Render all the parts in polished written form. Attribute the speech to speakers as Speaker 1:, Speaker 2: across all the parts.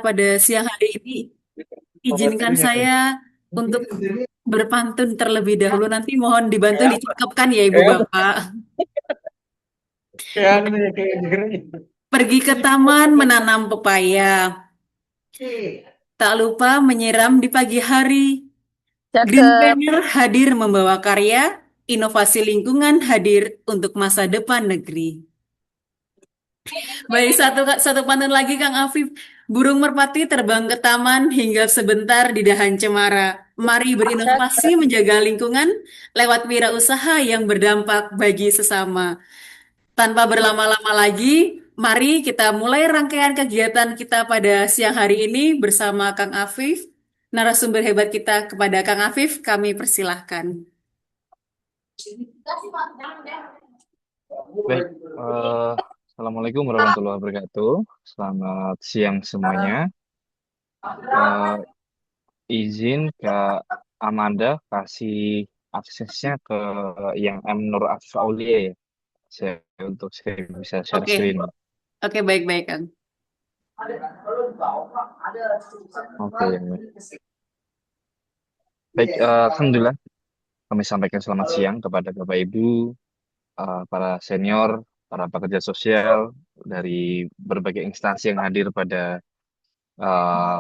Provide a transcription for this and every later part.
Speaker 1: pada siang hari ini, izinkan saya untuk berpantun terlebih dahulu. Nanti mohon dibantu dicakapkan ya Ibu Bapak. Pergi ke taman menanam pepaya. Tak lupa menyiram di pagi hari. Green
Speaker 2: Cakep.
Speaker 1: Banner hadir membawa karya, inovasi lingkungan hadir untuk masa depan negeri. Baik, satu pantun lagi Kang Afif. Burung merpati terbang ke taman hingga sebentar di dahan cemara. Mari berinovasi
Speaker 2: Cakep.
Speaker 1: menjaga lingkungan lewat wirausaha yang berdampak bagi sesama. Tanpa berlama-lama lagi, mari kita mulai rangkaian kegiatan kita pada siang hari ini bersama Kang Afif. Narasumber hebat kita kepada Kang Afif, kami persilahkan.
Speaker 3: Baik, eh, Assalamualaikum warahmatullahi wabarakatuh. Selamat siang semuanya. Eh, izin Kak Amanda kasih aksesnya ke yang M Nur Afif Aulia ya, saya, untuk saya bisa share
Speaker 1: Oke,
Speaker 3: screen.
Speaker 1: oke baik-baik Kang.
Speaker 3: Oke, baik. Alhamdulillah kami sampaikan selamat siang kepada Bapak Ibu, para senior, para pekerja sosial dari berbagai instansi yang hadir pada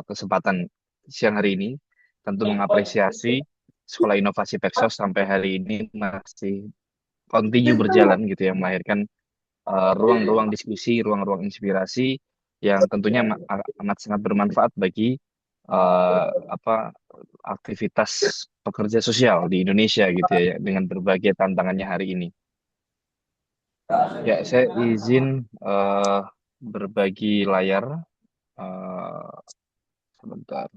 Speaker 3: kesempatan siang hari ini. Tentu mengapresiasi Sekolah Inovasi Peksos sampai hari ini masih continue berjalan gitu ya, melahirkan ruang-ruang diskusi, ruang-ruang inspirasi yang tentunya amat sangat bermanfaat bagi apa aktivitas pekerja sosial di Indonesia gitu ya, dengan berbagai tantangannya hari ini. Ya, saya izin eh, berbagi layar sebentar.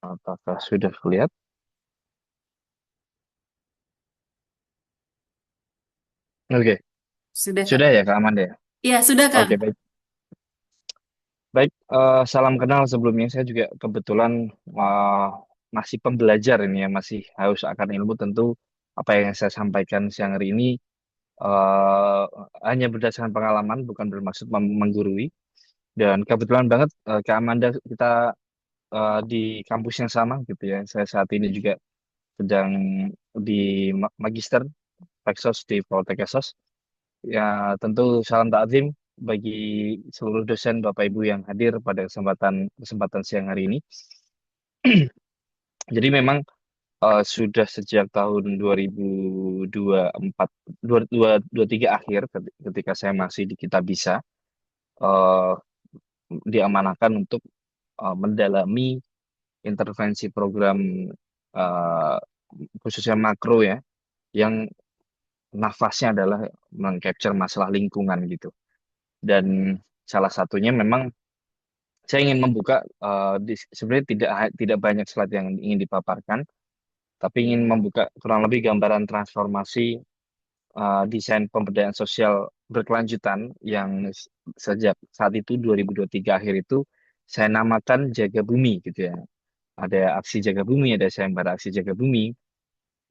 Speaker 3: Apakah sudah lihat? Oke,
Speaker 1: Sudah Kang.
Speaker 3: sudah ya Kak Amanda ya?
Speaker 1: Iya, sudah Kang.
Speaker 3: Oke, baik. Baik, salam kenal sebelumnya. Saya juga kebetulan eh, masih pembelajar ini ya, masih haus akan ilmu. Tentu apa yang saya sampaikan siang hari ini eh, hanya berdasarkan pengalaman, bukan bermaksud menggurui. Dan kebetulan banget Kak Amanda kita di kampus yang sama gitu ya. Saya saat ini juga sedang di Magister Peksos di Poltek Esos. Ya, tentu salam takzim bagi seluruh dosen Bapak Ibu yang hadir pada kesempatan kesempatan siang hari ini. Jadi memang sudah sejak tahun 2024 tiga akhir ketika saya masih di Kitabisa eh, diamanahkan untuk mendalami intervensi program eh, khususnya makro ya, yang nafasnya adalah mengcapture masalah lingkungan gitu. Dan salah satunya memang saya ingin membuka sebenarnya tidak banyak slide yang ingin dipaparkan, tapi ingin membuka kurang lebih gambaran transformasi desain pemberdayaan sosial berkelanjutan yang sejak saat itu 2023 akhir itu saya namakan Jaga Bumi gitu ya. Ada aksi Jaga Bumi, ada sayembara aksi Jaga Bumi,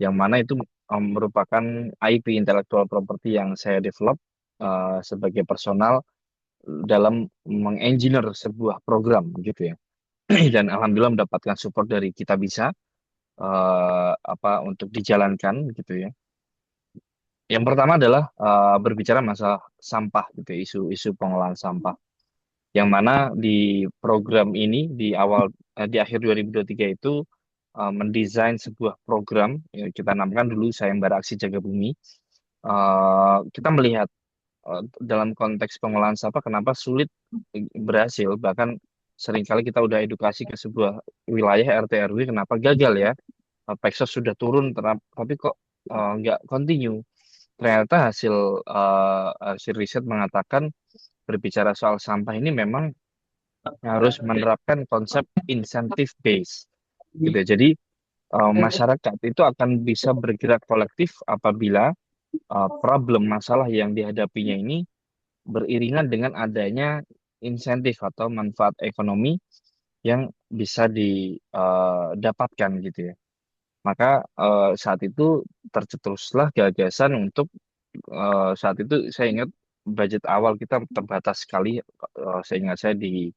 Speaker 3: yang mana itu merupakan IP intellectual property yang saya develop sebagai personal dalam mengengineer sebuah program gitu ya. Dan alhamdulillah mendapatkan support dari Kita Bisa apa untuk dijalankan gitu ya. Yang pertama adalah berbicara masalah sampah gitu ya, isu-isu pengolahan sampah. Yang mana di program ini di akhir 2023 itu mendesain sebuah program ya, kita namakan dulu Sayembara Aksi Jaga Bumi. Kita melihat dalam konteks pengolahan sampah kenapa sulit berhasil, bahkan seringkali kita udah edukasi ke sebuah wilayah RT RW kenapa gagal ya. Peksos sudah turun tapi kok nggak continue. Ternyata hasil riset mengatakan berbicara soal sampah ini memang harus menerapkan konsep incentive base gitu ya. Jadi masyarakat itu akan bisa bergerak kolektif apabila problem masalah yang dihadapinya ini beriringan dengan adanya insentif atau manfaat ekonomi yang bisa didapatkan gitu ya. Maka saat itu tercetuslah gagasan untuk saat itu saya ingat budget awal kita terbatas sekali. Seingat saya di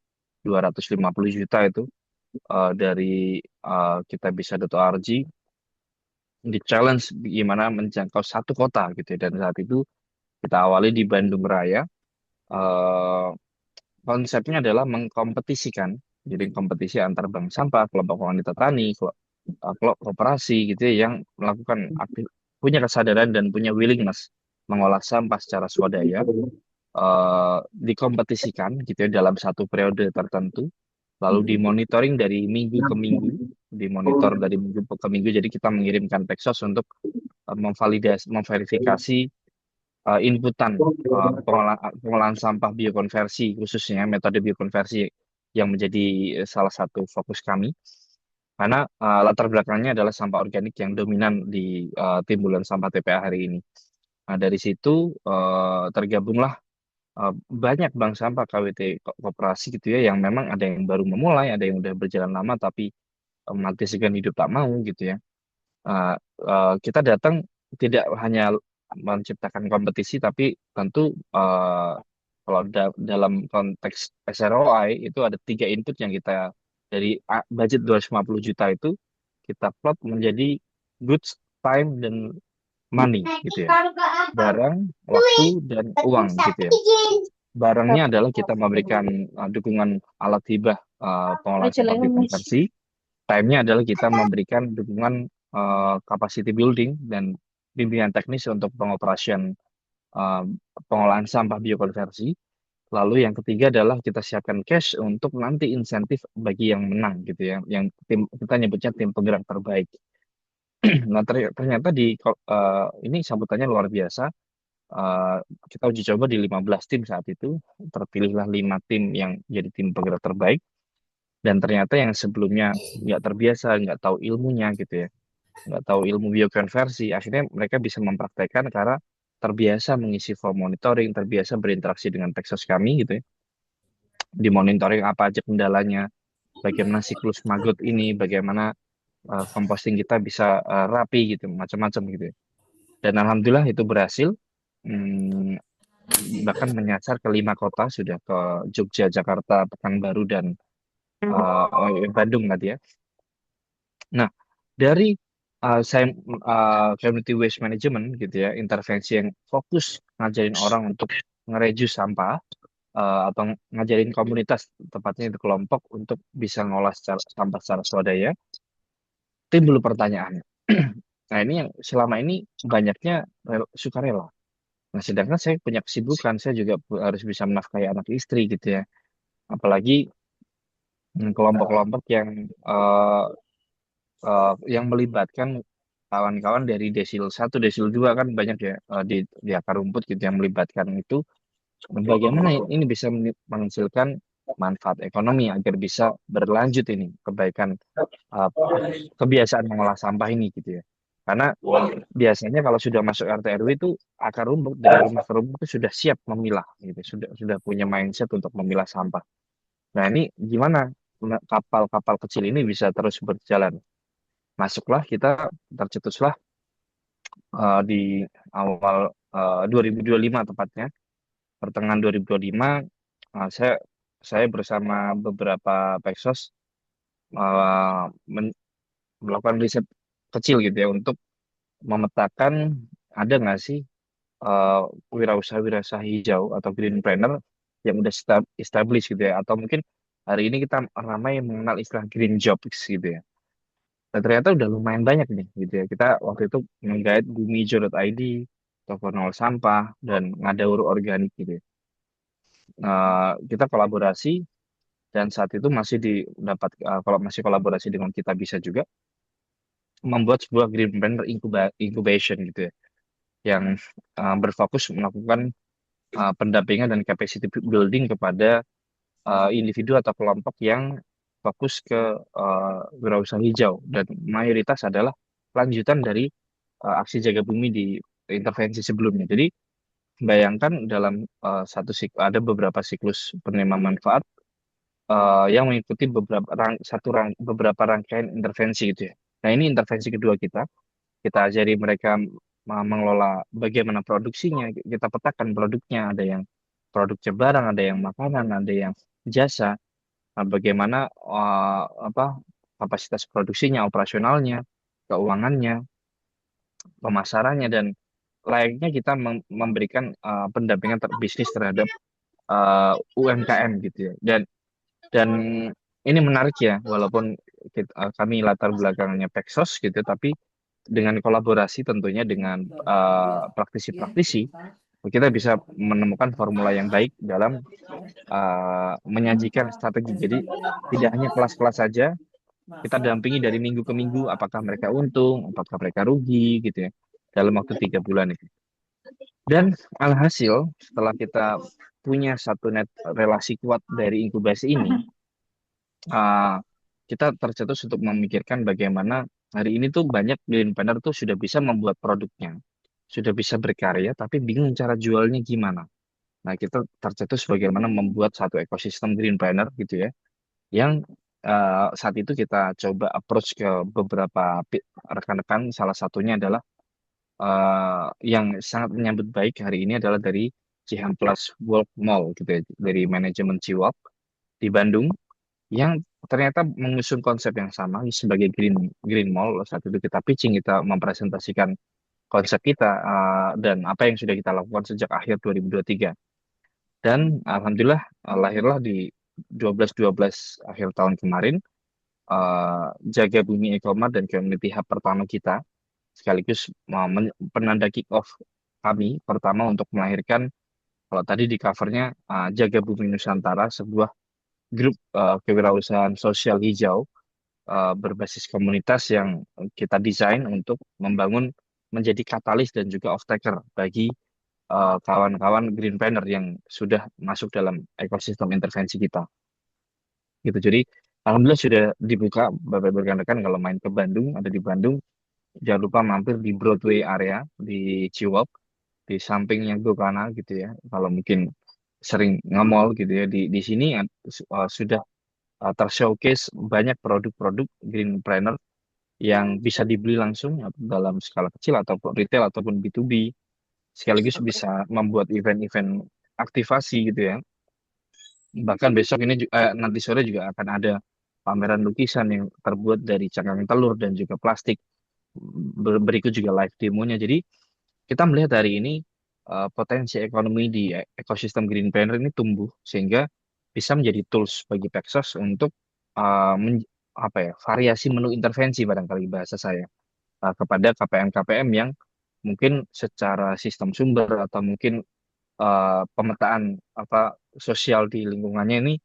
Speaker 3: 250 juta itu dari kitabisa.org di challenge gimana menjangkau satu kota gitu ya. Dan saat itu kita awali di Bandung Raya. Eh, Konsepnya adalah mengkompetisikan, jadi kompetisi antar bank sampah, kelompok wanita tani, kelompok koperasi gitu ya, yang melakukan punya kesadaran dan punya willingness mengolah sampah secara swadaya, dikompetisikan gitu ya dalam satu periode tertentu, lalu dimonitoring dari minggu ke minggu, dimonitor dari minggu ke minggu. Jadi kita mengirimkan Texos untuk memverifikasi inputan pengolahan sampah biokonversi, khususnya metode biokonversi yang menjadi salah satu fokus kami. Karena latar belakangnya adalah sampah organik yang dominan di timbulan sampah TPA hari ini. Nah, dari situ tergabunglah eh, banyak bank sampah KWT koperasi gitu ya, yang memang ada yang baru memulai, ada yang udah berjalan lama tapi mati segan hidup tak mau gitu ya. Uh, kita datang tidak hanya menciptakan kompetisi, tapi tentu kalau dalam konteks SROI itu ada tiga input yang kita dari budget 250 juta itu kita plot menjadi goods, time, dan money gitu ya. Barang, waktu, dan uang gitu ya. Barangnya adalah kita memberikan dukungan alat hibah pengolahan sampah biokonversi. Time-nya adalah kita memberikan dukungan capacity building dan bimbingan teknis untuk pengoperasian uh, pengolahan sampah biokonversi. Lalu yang ketiga adalah kita siapkan cash untuk nanti insentif bagi yang menang gitu ya, yang tim kita nyebutnya tim penggerak terbaik. Nah, ternyata ini sambutannya luar biasa. Uh, Kita uji coba di 15 tim saat itu, terpilihlah 5 tim yang jadi tim penggerak terbaik. Dan ternyata yang sebelumnya nggak terbiasa, nggak tahu ilmunya gitu ya, nggak tahu ilmu biokonversi, akhirnya mereka bisa mempraktekkan karena terbiasa mengisi form monitoring, terbiasa berinteraksi dengan Texas kami gitu ya, dimonitoring apa aja kendalanya, bagaimana siklus maggot ini, bagaimana composting kita bisa rapi gitu, macam-macam gitu ya. Dan alhamdulillah itu berhasil. Hmm, Bahkan menyasar ke 5 kota, sudah ke Jogja, Jakarta, Pekanbaru, dan Bandung tadi ya. Nah, dari saya community waste management gitu ya, intervensi yang fokus ngajarin orang untuk ngereduce sampah, atau ngajarin komunitas, tepatnya itu kelompok, untuk bisa ngolah sampah secara swadaya, timbul pertanyaan. Nah, ini yang selama ini banyaknya sukarela. Nah, sedangkan saya punya kesibukan, saya juga harus bisa menafkahi anak istri gitu ya. Apalagi kelompok-kelompok yang melibatkan kawan-kawan dari desil 1, desil 2 kan banyak ya, di akar rumput gitu yang melibatkan itu. Bagaimana ini bisa menghasilkan manfaat ekonomi agar bisa berlanjut ini kebaikan, uh, kebiasaan mengolah sampah ini gitu ya. Karena biasanya kalau sudah masuk RT RW itu akar rumput dari rumah ke rumah itu sudah siap memilah gitu, sudah punya mindset untuk memilah sampah. Nah, ini gimana kapal-kapal kecil ini bisa terus berjalan? Masuklah kita, tercetuslah di awal 2025 tepatnya, pertengahan 2025, saya bersama beberapa Pexos uh, men- melakukan riset kecil gitu ya untuk memetakan ada nggak sih uh, wirausaha-wirausaha hijau atau greenpreneur yang udah established gitu ya, atau mungkin hari ini kita ramai mengenal istilah green jobs gitu ya. Dan ternyata udah lumayan banyak nih gitu ya. Kita waktu itu menggait bumijo.id, toko nol sampah, dan ngadaur organik gitu ya. Kita kolaborasi, dan saat itu masih kalau masih kolaborasi dengan kita bisa juga membuat sebuah greenpreneur incubation gitu ya, yang berfokus melakukan pendampingan dan capacity building kepada individu atau kelompok yang fokus ke wirausaha hijau, dan mayoritas adalah lanjutan dari aksi jaga bumi di intervensi sebelumnya. Jadi bayangkan dalam ada beberapa siklus penerima manfaat yang mengikuti beberapa rangkaian intervensi gitu ya. Nah, ini intervensi kedua kita. Kita ajari mereka mengelola bagaimana produksinya, kita petakan produknya, ada yang produk barang, ada yang makanan, ada yang jasa. Nah, bagaimana apa kapasitas produksinya, operasionalnya, keuangannya, pemasarannya, dan layaknya kita memberikan pendampingan bisnis terhadap UMKM gitu ya. Dan ini menarik ya, walaupun kami latar belakangnya Pexos gitu, tapi dengan kolaborasi tentunya dengan praktisi-praktisi, kita bisa menemukan formula yang baik dalam menyajikan strategi. Jadi tidak hanya kelas-kelas saja, kita dampingi dari minggu ke minggu, apakah mereka untung, apakah mereka rugi gitu ya, dalam waktu 3 bulan itu. Dan alhasil, setelah kita punya satu net relasi kuat dari inkubasi ini, uh, kita tercetus untuk memikirkan bagaimana hari ini tuh banyak green planner tuh sudah bisa membuat produknya, sudah bisa berkarya, tapi bingung cara jualnya gimana. Nah, kita tercetus bagaimana membuat satu ekosistem green planner gitu ya, yang saat itu kita coba approach ke beberapa rekan-rekan. Salah satunya adalah yang sangat menyambut baik hari ini adalah dari Cihamplas World Mall gitu ya, dari manajemen Ciwalk di Bandung, yang ternyata mengusung konsep yang sama sebagai Green Mall. Saat itu kita pitching, kita mempresentasikan konsep kita dan apa yang sudah kita lakukan sejak akhir 2023. Dan alhamdulillah lahirlah di 12-12 akhir tahun kemarin Jaga Bumi Ekomart dan Community Hub pertama kita, sekaligus penanda kick off kami pertama untuk melahirkan, kalau tadi di covernya, Jaga Bumi Nusantara, sebuah grup kewirausahaan sosial hijau berbasis komunitas yang kita desain untuk membangun, menjadi katalis dan juga off-taker bagi kawan-kawan green planner yang sudah masuk dalam ekosistem intervensi kita. Gitu. Jadi alhamdulillah sudah dibuka, Bapak Ibu rekan-rekan, kalau main ke Bandung, ada di Bandung, jangan lupa mampir di Broadway area di Ciwok, di sampingnya Gokana gitu ya. Kalau mungkin sering nge-mall gitu ya, di sini sudah tershowcase banyak produk-produk Greenpreneur yang bisa dibeli langsung dalam skala kecil ataupun retail ataupun B2B, sekaligus bisa membuat event-event aktivasi gitu ya. Bahkan besok ini nanti sore juga akan ada pameran lukisan yang terbuat dari cangkang telur dan juga plastik. Berikut juga live demonya. Jadi kita melihat hari ini potensi ekonomi di ekosistem Green Planner ini tumbuh, sehingga bisa menjadi tools bagi Pexos untuk apa ya, variasi menu intervensi barangkali bahasa saya, kepada KPM-KPM yang mungkin secara sistem sumber atau mungkin pemetaan apa sosial di lingkungannya ini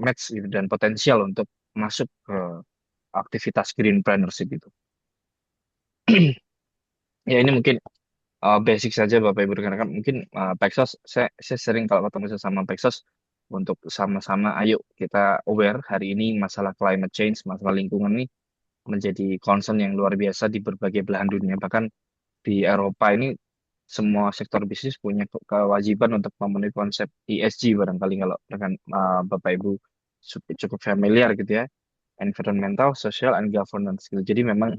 Speaker 3: match gitu, dan potensial untuk masuk ke aktivitas greenpreneurship itu. Ya ini mungkin basic saja Bapak Ibu rekan-rekan. Mungkin Pexos, saya sering kalau ketemu sama Pexos untuk sama-sama ayo kita aware hari ini masalah climate change, masalah lingkungan ini menjadi concern yang luar biasa di berbagai belahan dunia. Bahkan di Eropa ini semua sektor bisnis punya kewajiban untuk memenuhi konsep ESG, barangkali kalau rekan Bapak Ibu cukup familiar gitu ya, environmental, social, and governance gitu. Jadi memang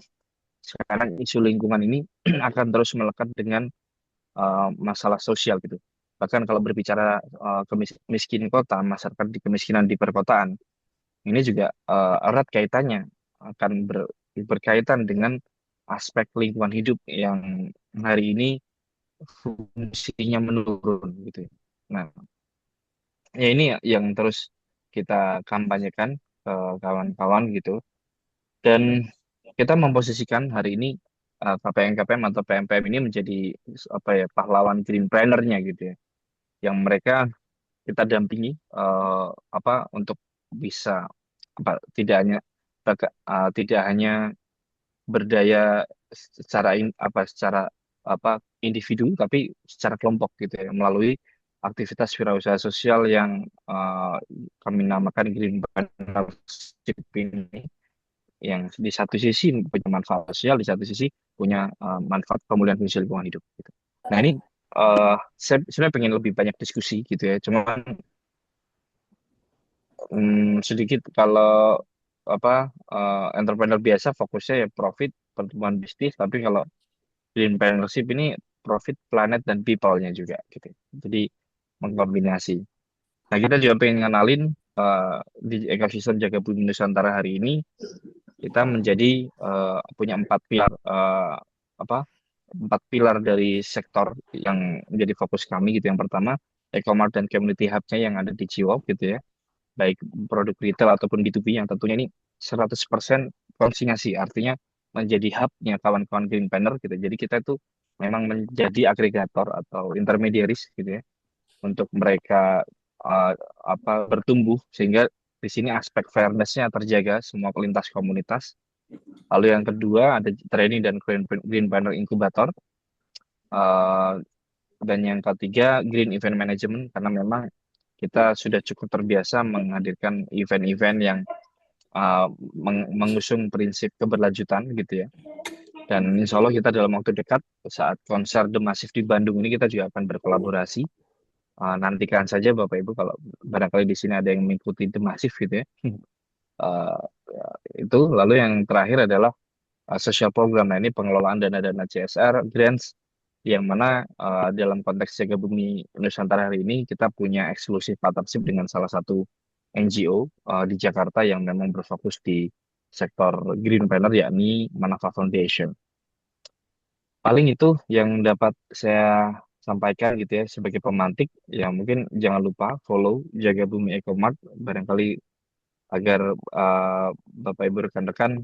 Speaker 3: sekarang isu lingkungan ini akan terus melekat dengan masalah sosial gitu. Bahkan kalau berbicara miskin kota, masyarakat di kemiskinan di perkotaan, ini juga erat kaitannya, akan berkaitan dengan aspek lingkungan hidup yang hari ini fungsinya menurun gitu ya. Nah, ya ini yang terus kita kampanyekan ke kawan-kawan gitu. Dan kita memposisikan hari ini KPM-KPM atau PMPM ini menjadi apa ya, pahlawan greenpreneur-nya gitu ya. Yang mereka kita dampingi apa untuk bisa apa tidak hanya berdaya secara apa individu, tapi secara kelompok gitu ya, melalui aktivitas wirausaha sosial yang kami namakan Green Partnership ini, yang di satu sisi punya manfaat sosial, di satu sisi punya manfaat pemulihan fungsi lingkungan hidup gitu. Nah ini saya sebenarnya pengen lebih banyak diskusi gitu ya, cuman sedikit kalau apa entrepreneur biasa fokusnya ya profit, pertumbuhan bisnis, tapi kalau Green partnership ini profit, planet, dan people-nya juga gitu. Jadi mengkombinasi. Nah, kita juga pengen ngenalin di ekosistem Jaga Bumi Nusantara hari ini kita menjadi punya empat pilar apa empat pilar dari sektor yang menjadi fokus kami gitu. Yang pertama, e-commerce dan community hub-nya yang ada di Ciwok gitu ya, baik produk retail ataupun B2B yang tentunya ini 100% konsinyasi, artinya menjadi hub-nya kawan-kawan Green Planner gitu. Jadi kita itu memang menjadi agregator atau intermediaries gitu ya untuk mereka uh, bertumbuh sehingga di sini aspek fairness-nya terjaga semua pelintas komunitas. Lalu yang kedua ada training dan Green Planner Incubator. Uh, dan yang ketiga Green Event Management karena memang kita sudah cukup terbiasa menghadirkan event-event yang mengusung prinsip keberlanjutan gitu ya. Dan insya Allah kita dalam waktu dekat saat konser The Massive di Bandung ini kita juga akan berkolaborasi. Nantikan saja Bapak Ibu kalau barangkali di sini ada yang mengikuti The Massive gitu ya. Eh, ya, itu lalu yang terakhir adalah social program. Nah, ini pengelolaan dana-dana CSR, grants, yang mana dalam konteks Jaga Bumi Nusantara hari ini kita punya eksklusif partnership dengan salah satu NGO di Jakarta yang memang berfokus di sektor Green Planner yakni Manava Foundation. Paling itu yang dapat saya sampaikan gitu ya sebagai pemantik. Ya mungkin jangan lupa follow Jaga Bumi Ecomart barangkali agar uh, Bapak Ibu rekan-rekan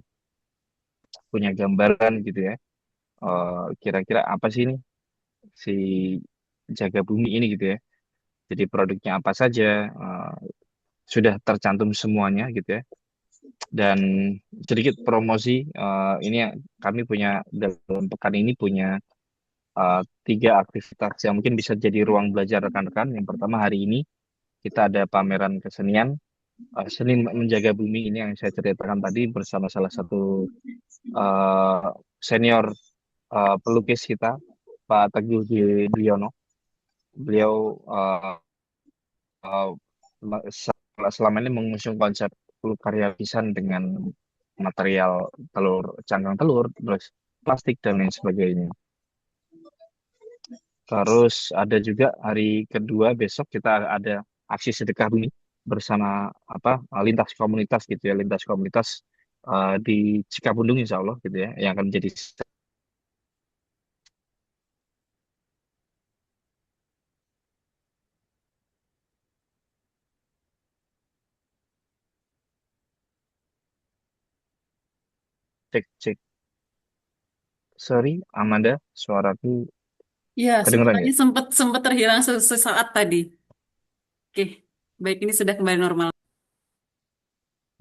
Speaker 3: punya gambaran gitu ya. Kira-kira apa sih ini si Jaga Bumi ini gitu ya. Jadi produknya apa saja uh, sudah tercantum semuanya gitu ya. Dan sedikit promosi ini kami punya dalam pekan ini punya uh, tiga aktivitas yang mungkin bisa jadi ruang belajar rekan-rekan. Yang pertama hari ini kita ada pameran kesenian seni menjaga bumi ini yang saya ceritakan tadi bersama salah satu uh, senior pelukis kita Pak Teguh Dwiono. Beliau uh, selama ini mengusung konsep karya lukisan dengan material telur, cangkang telur, terus plastik dan lain sebagainya. Terus ada juga hari kedua besok kita ada aksi sedekah bumi bersama lintas komunitas gitu ya, lintas komunitas di Cikapundung insya Allah gitu ya, yang akan menjadi cek cek. Sorry, Amanda, suaraku
Speaker 1: Ya,
Speaker 3: kedengeran ya?
Speaker 1: suaranya sempat sempat terhilang sesaat tadi. Oke, baik ini sudah kembali normal.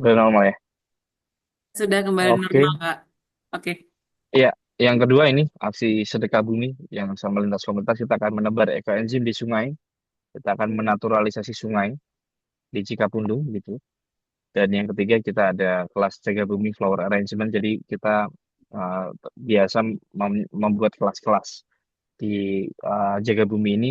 Speaker 3: Udah normal ya?
Speaker 1: Sudah kembali normal,
Speaker 3: Oke.
Speaker 1: Kak. Oke.
Speaker 3: Iya, yang kedua ini aksi sedekah bumi yang sama lintas komunitas kita akan menebar ekoenzim di sungai, kita akan menaturalisasi sungai di Cikapundung gitu. Dan yang ketiga kita ada kelas jaga bumi flower arrangement. Jadi kita uh, biasa membuat kelas-kelas di jaga bumi ini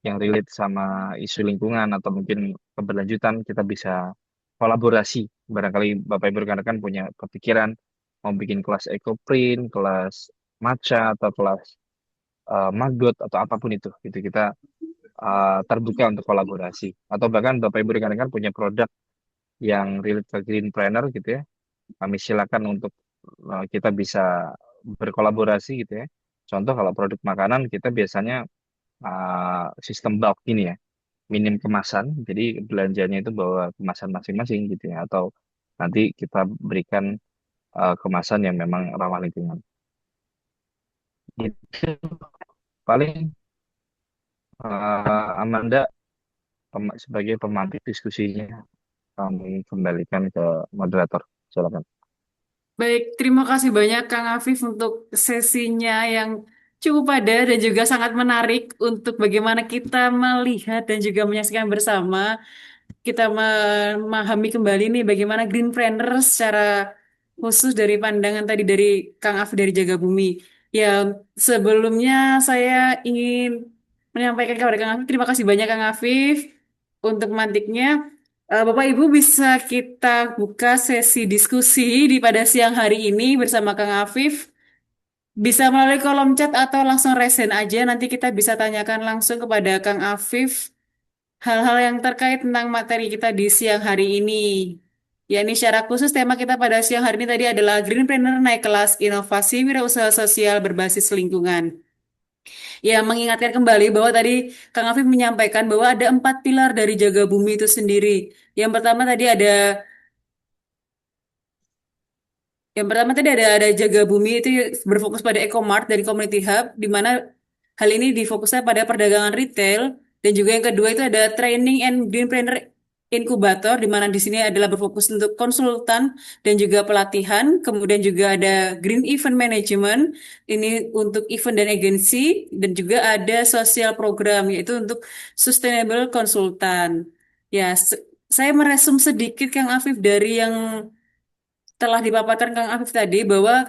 Speaker 3: yang relate sama isu lingkungan atau mungkin keberlanjutan kita bisa kolaborasi. Barangkali Bapak Ibu rekan-rekan punya kepikiran mau bikin kelas ekoprint, kelas matcha atau kelas maggot atau apapun itu. Gitu kita terbuka untuk kolaborasi. Atau bahkan Bapak Ibu rekan-rekan punya produk yang relate ke green planner gitu ya. Kami silakan untuk kita bisa berkolaborasi gitu ya. Contoh kalau produk makanan kita biasanya sistem bulk ini ya, minim kemasan, jadi belanjanya itu bawa kemasan masing-masing gitu ya, atau nanti kita berikan kemasan yang memang ramah lingkungan. Gitu paling Amanda sebagai pemantik diskusinya kami kembalikan ke moderator. Silakan.
Speaker 1: Baik, terima kasih banyak Kang Afif untuk sesinya yang cukup padat dan juga sangat menarik untuk bagaimana kita melihat dan juga menyaksikan bersama kita memahami kembali nih bagaimana greenpreneur secara khusus dari pandangan tadi dari Kang Afif dari Jaga Bumi. Ya, sebelumnya saya ingin menyampaikan kepada Kang Afif, terima kasih banyak Kang Afif untuk mantiknya. Bapak Ibu bisa kita buka sesi diskusi di pada siang hari ini bersama Kang Afif. Bisa melalui kolom chat atau langsung resen aja. Nanti kita bisa tanyakan langsung kepada Kang Afif hal-hal yang terkait tentang materi kita di siang hari ini. Ya, ini secara khusus tema kita pada siang hari ini tadi adalah Greenpreneur naik kelas inovasi wirausaha sosial berbasis lingkungan. Ya, mengingatkan kembali bahwa tadi Kang Afif menyampaikan bahwa ada 4 pilar dari jaga bumi itu sendiri. Yang pertama tadi ada Yang pertama tadi ada Jaga Bumi itu berfokus pada Ecomart dan Community Hub, di mana hal ini difokusnya pada perdagangan retail, dan juga yang kedua itu ada Training and Greenpreneur Inkubator, di mana di sini adalah berfokus untuk konsultan dan juga pelatihan. Kemudian juga ada Green Event Management, ini untuk event dan agensi, dan juga ada Social Program, yaitu untuk Sustainable Consultant. Ya, saya meresum sedikit Kang Afif dari yang telah dipaparkan Kang Afif tadi bahwa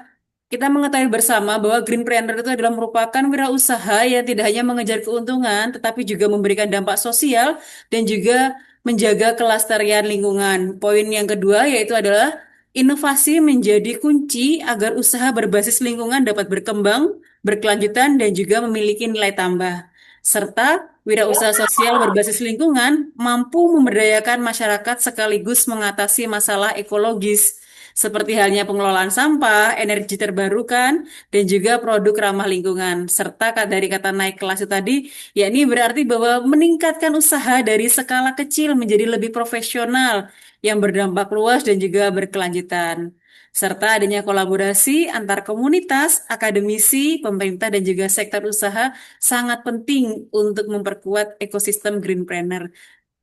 Speaker 1: kita mengetahui bersama bahwa Greenpreneur itu adalah merupakan wirausaha yang tidak hanya mengejar keuntungan, tetapi juga memberikan dampak sosial dan juga menjaga kelestarian lingkungan. Poin yang kedua yaitu adalah inovasi menjadi kunci agar usaha berbasis lingkungan dapat berkembang, berkelanjutan, dan juga memiliki nilai tambah. Serta wirausaha sosial berbasis lingkungan mampu memberdayakan masyarakat sekaligus mengatasi masalah ekologis seperti halnya pengelolaan sampah, energi terbarukan, dan juga produk ramah lingkungan. Serta dari kata naik kelas itu tadi, yakni berarti bahwa meningkatkan usaha dari skala kecil menjadi lebih profesional, yang berdampak luas dan juga berkelanjutan. Serta adanya kolaborasi antar komunitas, akademisi, pemerintah, dan juga sektor usaha sangat penting untuk memperkuat ekosistem Greenpreneur.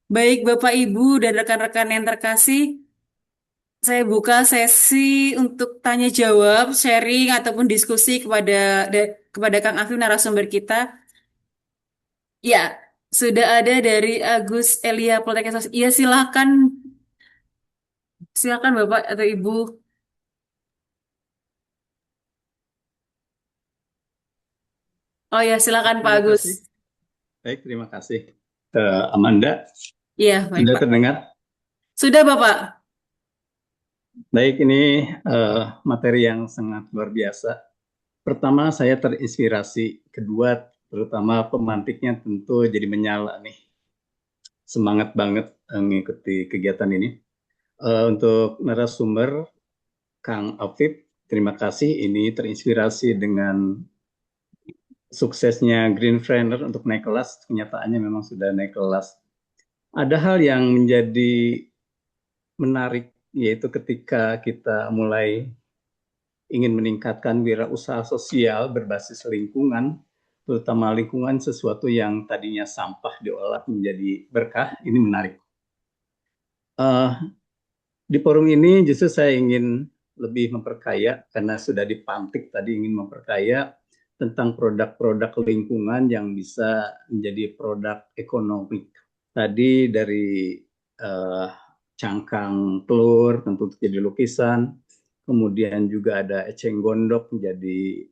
Speaker 1: Baik Bapak, Ibu, dan rekan-rekan yang terkasih, saya buka sesi untuk tanya jawab, sharing ataupun diskusi kepada Kang Afif narasumber kita. Ya, sudah ada dari Agus Elia Poltekkes. Iya, silakan, silakan Bapak atau Ibu. Oh ya, silakan Pak
Speaker 2: Terima
Speaker 1: Agus.
Speaker 2: kasih. Baik, terima kasih. Amanda,
Speaker 1: Iya, baik
Speaker 2: sudah
Speaker 1: Pak.
Speaker 2: terdengar?
Speaker 1: Sudah Bapak.
Speaker 2: Baik, ini materi yang sangat luar biasa. Pertama, saya terinspirasi. Kedua, terutama pemantiknya tentu jadi menyala nih. Semangat banget mengikuti kegiatan ini. Untuk narasumber, Kang Afif, terima kasih. Ini terinspirasi dengan suksesnya Greenpreneur untuk naik kelas. Kenyataannya memang sudah naik kelas. Ada hal yang menjadi menarik, yaitu ketika kita mulai ingin meningkatkan wirausaha sosial berbasis lingkungan, terutama lingkungan sesuatu yang tadinya sampah diolah menjadi berkah, ini menarik. Uh, di forum ini justru saya ingin lebih memperkaya, karena sudah dipantik tadi ingin memperkaya tentang produk-produk lingkungan yang bisa menjadi produk ekonomi. Tadi dari uh, cangkang telur tentu jadi lukisan, kemudian juga ada eceng gondok menjadi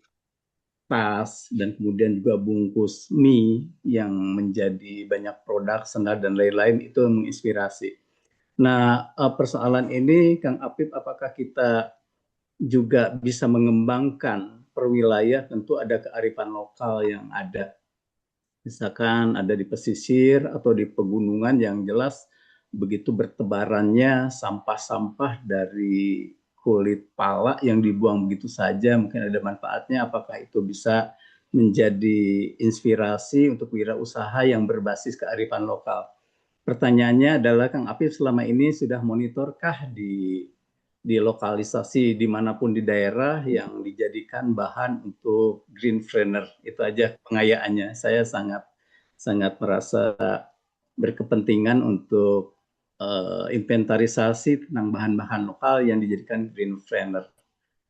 Speaker 2: tas, dan kemudian juga bungkus mie yang menjadi banyak produk, sendal, dan lain-lain, itu menginspirasi. Nah, persoalan ini, Kang Apip, apakah kita juga bisa mengembangkan perwilayah? Tentu ada kearifan lokal yang ada. Misalkan ada di pesisir atau di pegunungan yang jelas begitu bertebarannya sampah-sampah dari kulit pala yang dibuang begitu saja, mungkin ada manfaatnya. Apakah itu bisa menjadi inspirasi untuk wirausaha yang berbasis kearifan lokal? Pertanyaannya adalah, Kang Apif, selama ini sudah monitorkah di lokalisasi dimanapun di daerah yang dijadikan bahan untuk greenpreneur? Itu aja pengayaannya. Saya sangat sangat merasa berkepentingan untuk inventarisasi tentang bahan-bahan lokal yang dijadikan greenpreneur.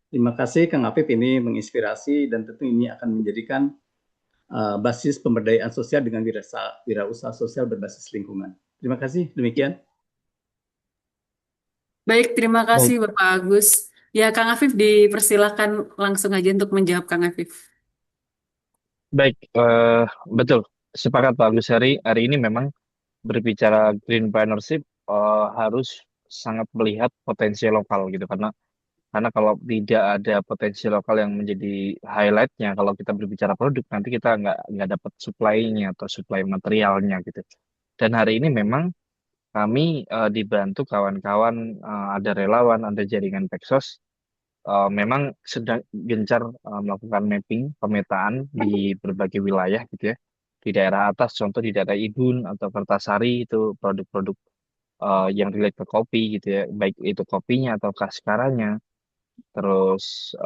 Speaker 2: Terima kasih Kang Apip, ini menginspirasi dan tentu ini akan menjadikan basis pemberdayaan sosial dengan wirausaha sosial berbasis lingkungan. Terima kasih, demikian.
Speaker 1: Baik, terima kasih
Speaker 3: Baik,
Speaker 1: Bapak Agus. Ya, Kang Afif dipersilakan langsung aja untuk menjawab Kang Afif.
Speaker 3: baik, betul. Sepakat Pak Agus, hari ini memang berbicara greenpreneurship harus sangat melihat potensi lokal gitu, karena Karena kalau tidak ada potensi lokal yang menjadi highlightnya, kalau kita berbicara produk, nanti kita nggak dapat supply-nya atau supply materialnya gitu. Dan hari ini memang kami dibantu kawan-kawan, ada relawan, ada jaringan Peksos, memang sedang gencar melakukan mapping, pemetaan di berbagai wilayah gitu ya. Di daerah atas, contoh di daerah Ibun atau Kertasari itu produk-produk yang relate ke kopi gitu ya, baik itu kopinya atau kaskaranya. Terus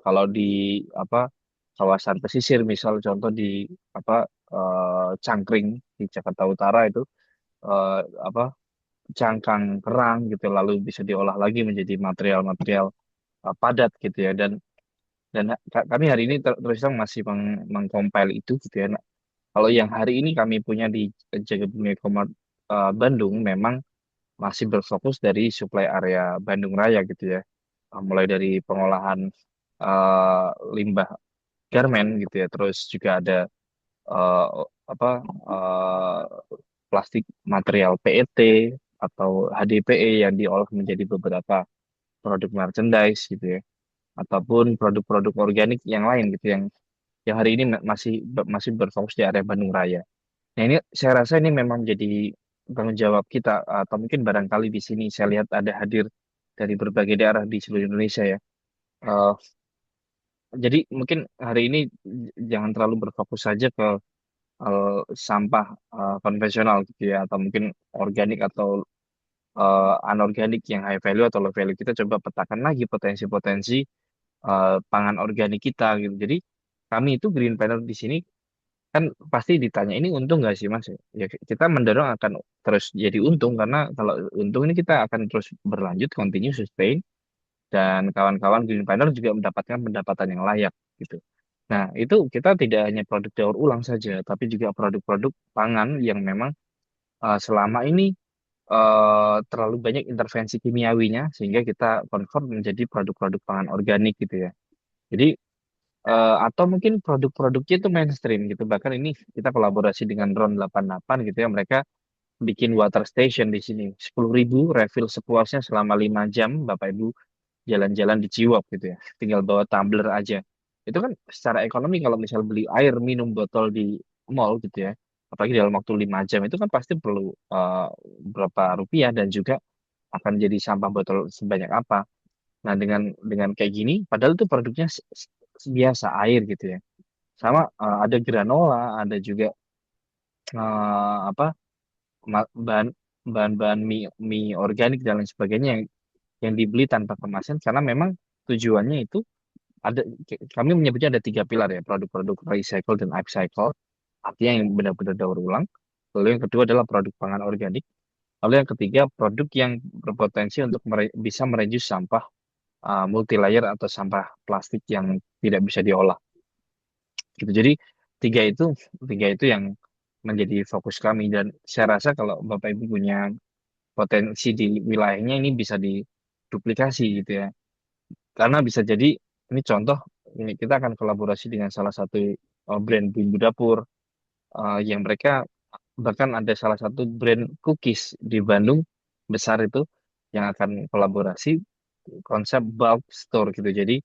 Speaker 3: kalau di apa kawasan pesisir, misal contoh di apa Cangkring di Jakarta Utara itu eh, apa cangkang kerang gitu, lalu bisa diolah lagi menjadi material-material padat gitu ya. Dan kami hari ini terus terang masih mengcompile itu gitu ya. Nah, kalau yang hari ini kami punya di Jagabumi Commerce Bandung memang masih berfokus dari supply area Bandung Raya gitu ya. Mulai dari pengolahan eh, limbah garmen gitu ya, terus juga ada eh, apa eh, plastik material PET atau HDPE yang diolah menjadi beberapa produk merchandise gitu ya, ataupun produk-produk organik yang lain gitu yang hari ini masih berfokus di area Bandung Raya. Nah ini saya rasa ini memang jadi tanggung jawab kita, atau mungkin barangkali di sini saya lihat ada hadir dari berbagai daerah di seluruh Indonesia ya. Eh, jadi mungkin hari ini jangan terlalu berfokus saja ke sampah konvensional gitu ya, atau mungkin organik atau anorganik yang high value atau low value. Kita coba petakan lagi potensi-potensi pangan organik kita gitu. Jadi kami itu Green Planner di sini kan pasti ditanya ini untung nggak sih Mas? Ya kita mendorong akan terus jadi untung, karena kalau untung ini kita akan terus berlanjut, continue, sustain, dan kawan-kawan Green Planner juga mendapatkan pendapatan yang layak gitu. Nah itu kita tidak hanya produk daur ulang saja, tapi juga produk-produk pangan yang memang selama ini terlalu banyak intervensi kimiawinya sehingga kita convert menjadi produk-produk pangan organik gitu ya. Jadi atau mungkin produk-produknya itu mainstream gitu. Bahkan ini kita kolaborasi dengan Drone 88 gitu ya. Mereka bikin water station di sini. 10.000 refill sepuasnya selama 5 jam. Bapak Ibu jalan-jalan di Ciwok gitu ya. Tinggal bawa tumbler aja. Itu kan secara ekonomi kalau misal beli air minum botol di mall gitu ya. Apalagi dalam waktu 5 jam itu kan pasti perlu berapa rupiah, dan juga akan jadi sampah botol sebanyak apa. Nah, dengan kayak gini, padahal itu produknya biasa air gitu ya. Sama ada granola, ada juga apa bahan bahan-bahan mie organik dan lain sebagainya yang dibeli tanpa kemasan, karena memang tujuannya itu ada, kami menyebutnya ada 3 pilar ya, produk-produk recycle dan upcycle, artinya yang benar-benar daur ulang. Lalu yang kedua adalah produk pangan organik. Lalu yang ketiga produk yang berpotensi untuk bisa mereduce sampah multi layer atau sampah plastik yang tidak bisa diolah gitu. Jadi tiga itu tiga itu yang menjadi fokus kami, dan saya rasa kalau Bapak Ibu punya potensi di wilayahnya ini bisa diduplikasi gitu ya. Karena bisa jadi ini contoh, ini kita akan kolaborasi dengan salah satu brand bumbu dapur yang mereka bahkan ada salah satu brand cookies di Bandung besar itu yang akan kolaborasi konsep bulk store gitu. Jadi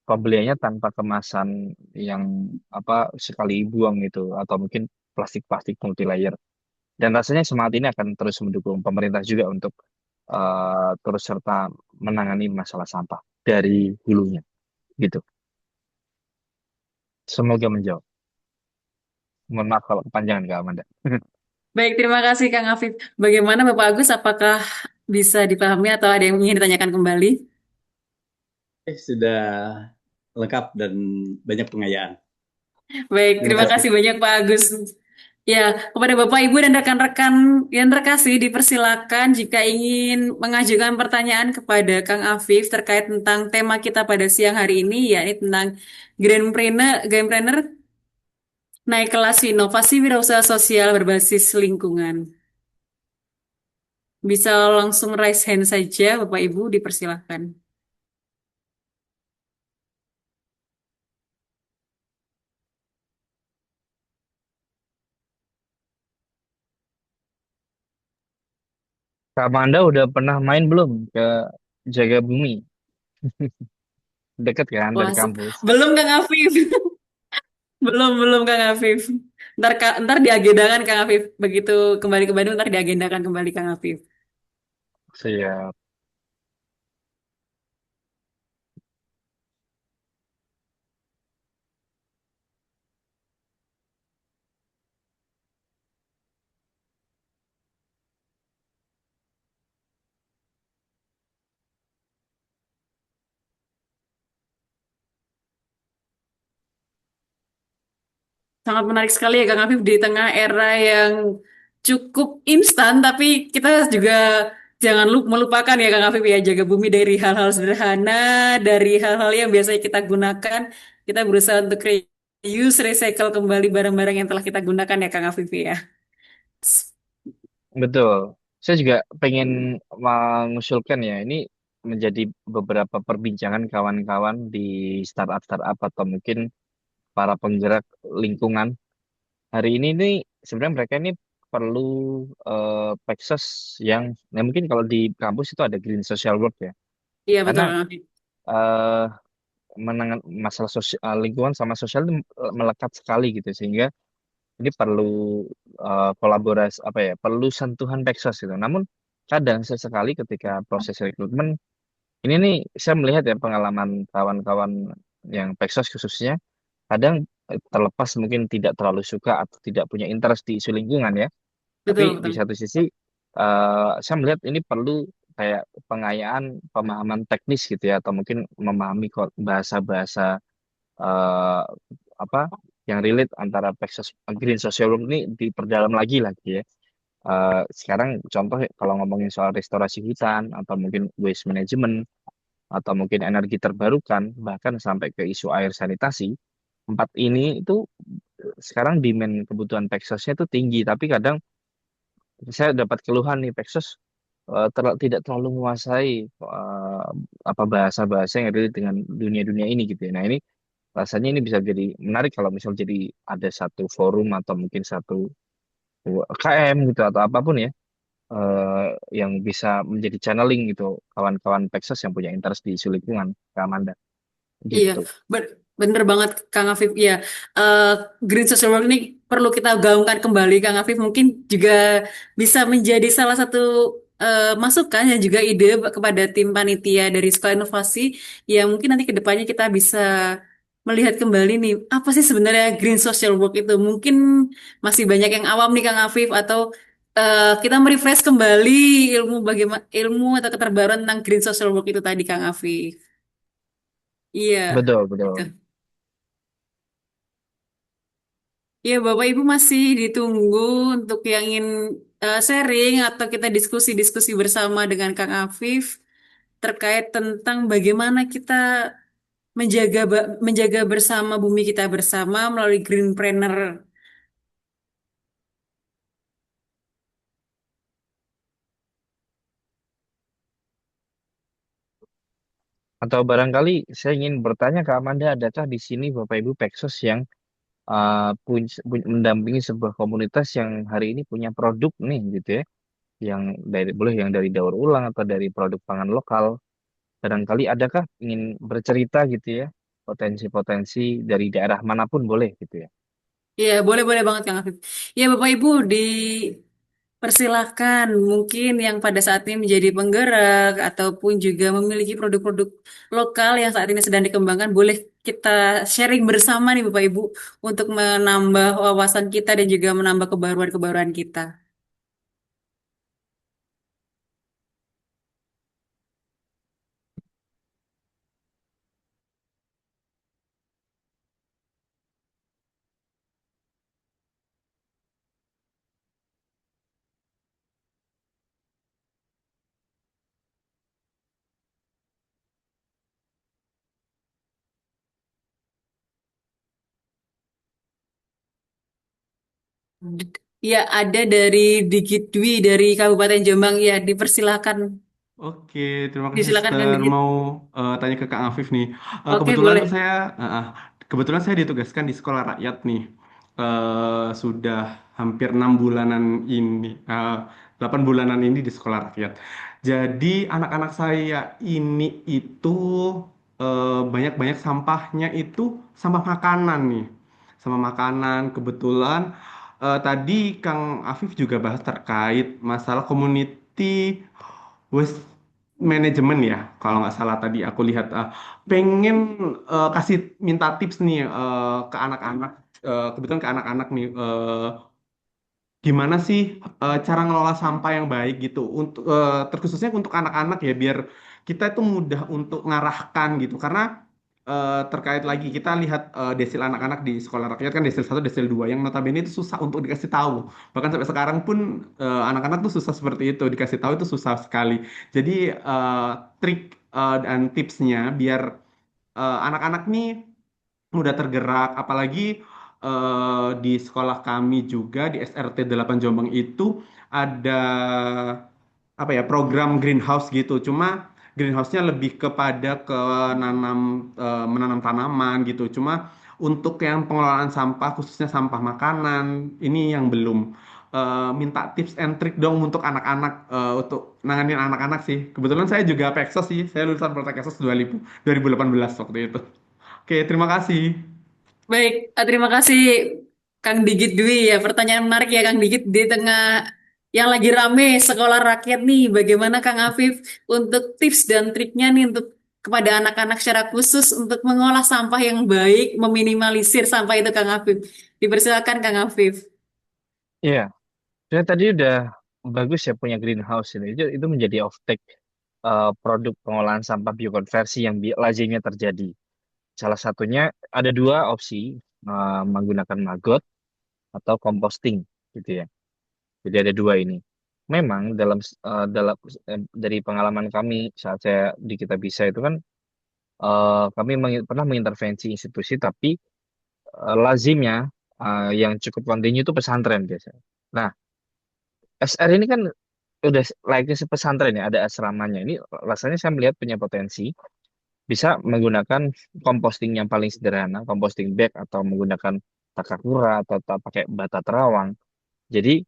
Speaker 3: pembeliannya tanpa kemasan yang apa sekali buang gitu, atau mungkin plastik-plastik multi layer. Dan rasanya semangat ini akan terus mendukung pemerintah juga untuk terus serta menangani masalah sampah dari hulunya gitu. Semoga menjawab. Mohon maaf kalau kepanjangan Kak Amanda.
Speaker 1: Baik, terima kasih Kang Afif. Bagaimana Bapak Agus? Apakah bisa dipahami atau ada yang ingin ditanyakan kembali?
Speaker 2: Sudah lengkap dan banyak pengayaan.
Speaker 1: Baik,
Speaker 2: Terima
Speaker 1: terima
Speaker 2: kasih.
Speaker 1: kasih banyak Pak Agus. Ya, kepada Bapak, Ibu, dan rekan-rekan yang terkasih, dipersilakan jika ingin mengajukan pertanyaan kepada Kang Afif terkait tentang tema kita pada siang hari ini, yakni tentang Grandpreneur naik kelas inovasi wirausaha sosial berbasis lingkungan. Bisa langsung raise hand saja, Bapak Ibu, dipersilakan.
Speaker 3: Kak Amanda udah pernah main belum ke Jaga Bumi? Deket kan
Speaker 1: Wah,
Speaker 3: dari kampus.
Speaker 1: belum Kang Afif. Belum, belum Kang Afif. Ntar diagendakan Kang Afif. Begitu kembali ke Bandung, ntar diagendakan kembali Kang Afif.
Speaker 3: Siap.
Speaker 1: Sangat menarik sekali ya Kang Afif di tengah era yang cukup instan, tapi kita juga jangan melupakan ya Kang Afif ya, jaga bumi dari hal-hal sederhana, dari hal-hal yang biasanya kita gunakan, kita berusaha untuk reuse, recycle kembali barang-barang yang telah kita gunakan ya Kang Afif ya.
Speaker 3: Betul. Saya juga pengen mengusulkan ya, ini menjadi beberapa perbincangan kawan-kawan di startup-startup atau mungkin para penggerak lingkungan. Hari ini nih sebenarnya mereka ini perlu Pexos yang, ya mungkin kalau di kampus itu ada Green Social Work ya.
Speaker 1: Iya
Speaker 3: Karena
Speaker 1: betul Kang Afif.
Speaker 3: eh menangan masalah sosial, lingkungan sama sosial itu melekat sekali gitu, sehingga ini perlu kolaborasi apa ya, perlu sentuhan Pexos gitu. Namun kadang sesekali ketika proses rekrutmen ini nih saya melihat ya pengalaman kawan-kawan yang Pexos khususnya, kadang terlepas mungkin tidak terlalu suka atau tidak punya interest di isu lingkungan ya, tapi
Speaker 1: Betul,
Speaker 3: di
Speaker 1: betul.
Speaker 3: satu sisi saya melihat ini perlu kayak pengayaan pemahaman teknis gitu ya, atau mungkin memahami kok bahasa-bahasa eh, apa yang relate antara Texas Green Social Work ini diperdalam lagi ya. Sekarang contoh kalau ngomongin soal restorasi hutan atau mungkin waste management atau mungkin energi terbarukan bahkan sampai ke isu air sanitasi, empat ini itu sekarang demand kebutuhan Texasnya itu tinggi, tapi kadang saya dapat keluhan nih Texas tidak terlalu menguasai eh, apa bahasa-bahasa yang relate dengan dunia-dunia ini gitu ya. Nah ini rasanya ini bisa jadi menarik kalau misal jadi ada satu forum atau mungkin satu KM gitu atau apapun ya, eh, yang bisa menjadi channeling gitu kawan-kawan Texas yang punya interest di isu lingkungan ke Amanda
Speaker 1: Iya,
Speaker 3: gitu.
Speaker 1: bener banget Kang Afif. Iya, Eh, Green Social Work ini perlu kita gaungkan kembali, Kang Afif. Mungkin juga bisa menjadi salah satu masukan dan juga ide kepada tim panitia dari Sekolah Inovasi yang mungkin nanti ke depannya kita bisa melihat kembali nih, apa sih sebenarnya Green Social Work itu? Mungkin masih banyak yang awam nih, Kang Afif, atau kita merefresh kembali ilmu bagaimana ilmu atau keterbaruan tentang Green Social Work itu tadi, Kang Afif. Iya.
Speaker 3: Betul, betul.
Speaker 1: Gitu. Ya, Bapak Ibu masih ditunggu untuk yang ingin sharing atau kita diskusi-diskusi bersama dengan Kang Afif terkait tentang bagaimana kita menjaga bersama bumi kita bersama melalui Greenpreneur.
Speaker 3: Atau barangkali saya ingin bertanya ke Amanda, adakah di sini Bapak Ibu Pexos yang mendampingi sebuah komunitas yang hari ini punya produk nih gitu ya, yang dari boleh yang dari daur ulang atau dari produk pangan lokal. Barangkali adakah ingin bercerita gitu ya, potensi-potensi dari daerah manapun boleh gitu ya.
Speaker 1: Ya, boleh-boleh banget Kang Afif. Ya, Bapak Ibu dipersilahkan mungkin yang pada saat ini menjadi penggerak ataupun juga memiliki produk-produk lokal yang saat ini sedang dikembangkan, boleh kita sharing bersama nih Bapak Ibu untuk menambah wawasan kita dan juga menambah kebaruan-kebaruan kita. Ya, ada dari Digit Dwi dari Kabupaten Jombang. Ya, dipersilakan.
Speaker 4: Oke, terima kasih
Speaker 1: Disilakan Kang
Speaker 4: Sister.
Speaker 1: Digit.
Speaker 4: Mau tanya ke Kak Afif nih.
Speaker 1: Oke,
Speaker 4: Kebetulan
Speaker 1: boleh.
Speaker 4: kebetulan saya ditugaskan di sekolah rakyat nih. Sudah hampir 6 bulanan ini. 8 bulanan ini di sekolah rakyat. Jadi anak-anak saya ini itu banyak-banyak sampahnya itu sampah makanan nih. Sampah makanan kebetulan tadi Kang Afif juga bahas terkait masalah community waste management ya. Kalau nggak salah tadi aku lihat pengen kasih minta tips nih ke anak-anak kebetulan ke anak-anak nih gimana sih cara ngelola sampah yang baik gitu untuk terkhususnya untuk anak-anak ya biar kita itu mudah untuk ngarahkan gitu karena terkait lagi kita lihat desil anak-anak di sekolah rakyat kan desil 1, desil 2 yang notabene itu susah untuk dikasih tahu bahkan sampai sekarang pun anak-anak tuh susah seperti itu dikasih tahu itu susah sekali jadi trik dan tipsnya biar anak-anak nih mudah tergerak apalagi di sekolah kami juga di SRT 8 Jombang itu ada apa ya program greenhouse gitu cuma greenhouse-nya lebih kepada ke menanam tanaman gitu cuma untuk yang pengelolaan sampah khususnya sampah makanan ini yang belum. Minta tips and trick dong untuk anak-anak untuk nanganin anak-anak sih kebetulan saya juga Peksos sih saya lulusan Poltek Eksos 2018 waktu itu. Oke, terima kasih.
Speaker 1: Baik, terima kasih Kang Digit Dwi ya. Pertanyaan menarik ya Kang Digit di tengah yang lagi rame sekolah rakyat nih. Bagaimana Kang Afif untuk tips dan triknya nih untuk kepada anak-anak secara khusus untuk mengolah sampah yang baik, meminimalisir sampah itu Kang Afif. Dipersilakan Kang Afif.
Speaker 3: Iya, saya tadi udah bagus ya punya greenhouse ini. Itu menjadi off-take produk pengolahan sampah biokonversi yang lazimnya terjadi. Salah satunya ada dua opsi, menggunakan maggot atau composting gitu ya. Jadi ada dua ini. Memang dalam dari pengalaman kami saat saya di Kitabisa itu kan kami pernah mengintervensi institusi tapi lazimnya yang cukup kontinu itu pesantren biasanya. Nah, SR ini kan udah layaknya pesantren ya, ada asramanya. Ini rasanya saya melihat punya potensi bisa menggunakan composting yang paling sederhana, composting bag atau menggunakan takakura atau pakai bata terawang. Jadi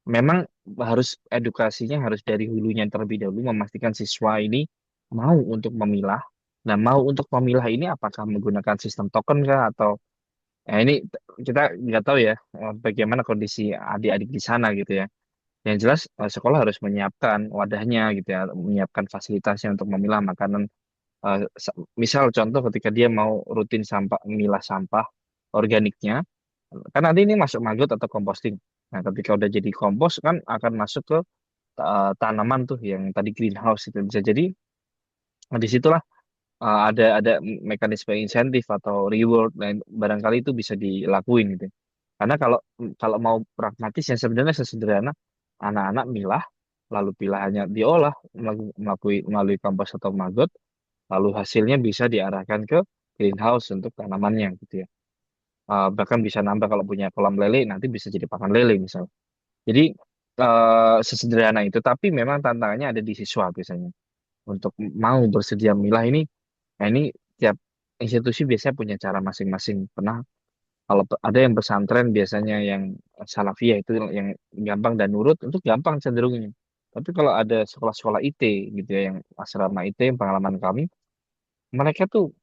Speaker 3: memang harus edukasinya harus dari hulunya terlebih dahulu memastikan siswa ini mau untuk memilah. Nah, mau untuk memilah ini apakah menggunakan sistem token kah atau ini kita nggak tahu ya bagaimana kondisi adik-adik di sana gitu ya. Yang jelas sekolah harus menyiapkan wadahnya gitu ya, menyiapkan fasilitasnya untuk memilah makanan. Misal contoh ketika dia mau rutin sampah, memilah sampah organiknya, kan nanti ini masuk maggot atau composting. Nah, ketika udah jadi kompos kan akan masuk ke tanaman tuh yang tadi greenhouse itu bisa jadi disitulah ada mekanisme insentif atau reward dan barangkali itu bisa dilakuin gitu. Karena kalau kalau mau pragmatis yang sebenarnya sesederhana anak-anak milah lalu pilahannya diolah melalui kompos atau maggot lalu hasilnya bisa diarahkan ke greenhouse untuk tanamannya gitu ya. Bahkan bisa nambah kalau punya kolam lele nanti bisa jadi pakan lele misal. Jadi sesederhana itu tapi memang tantangannya ada di siswa biasanya untuk mau bersedia milah ini. Nah ini tiap institusi biasanya punya cara masing-masing. Pernah kalau ada yang pesantren biasanya yang salafiyah itu yang gampang dan nurut itu gampang cenderungnya. Tapi kalau ada sekolah-sekolah IT gitu ya yang asrama IT yang pengalaman kami, mereka tuh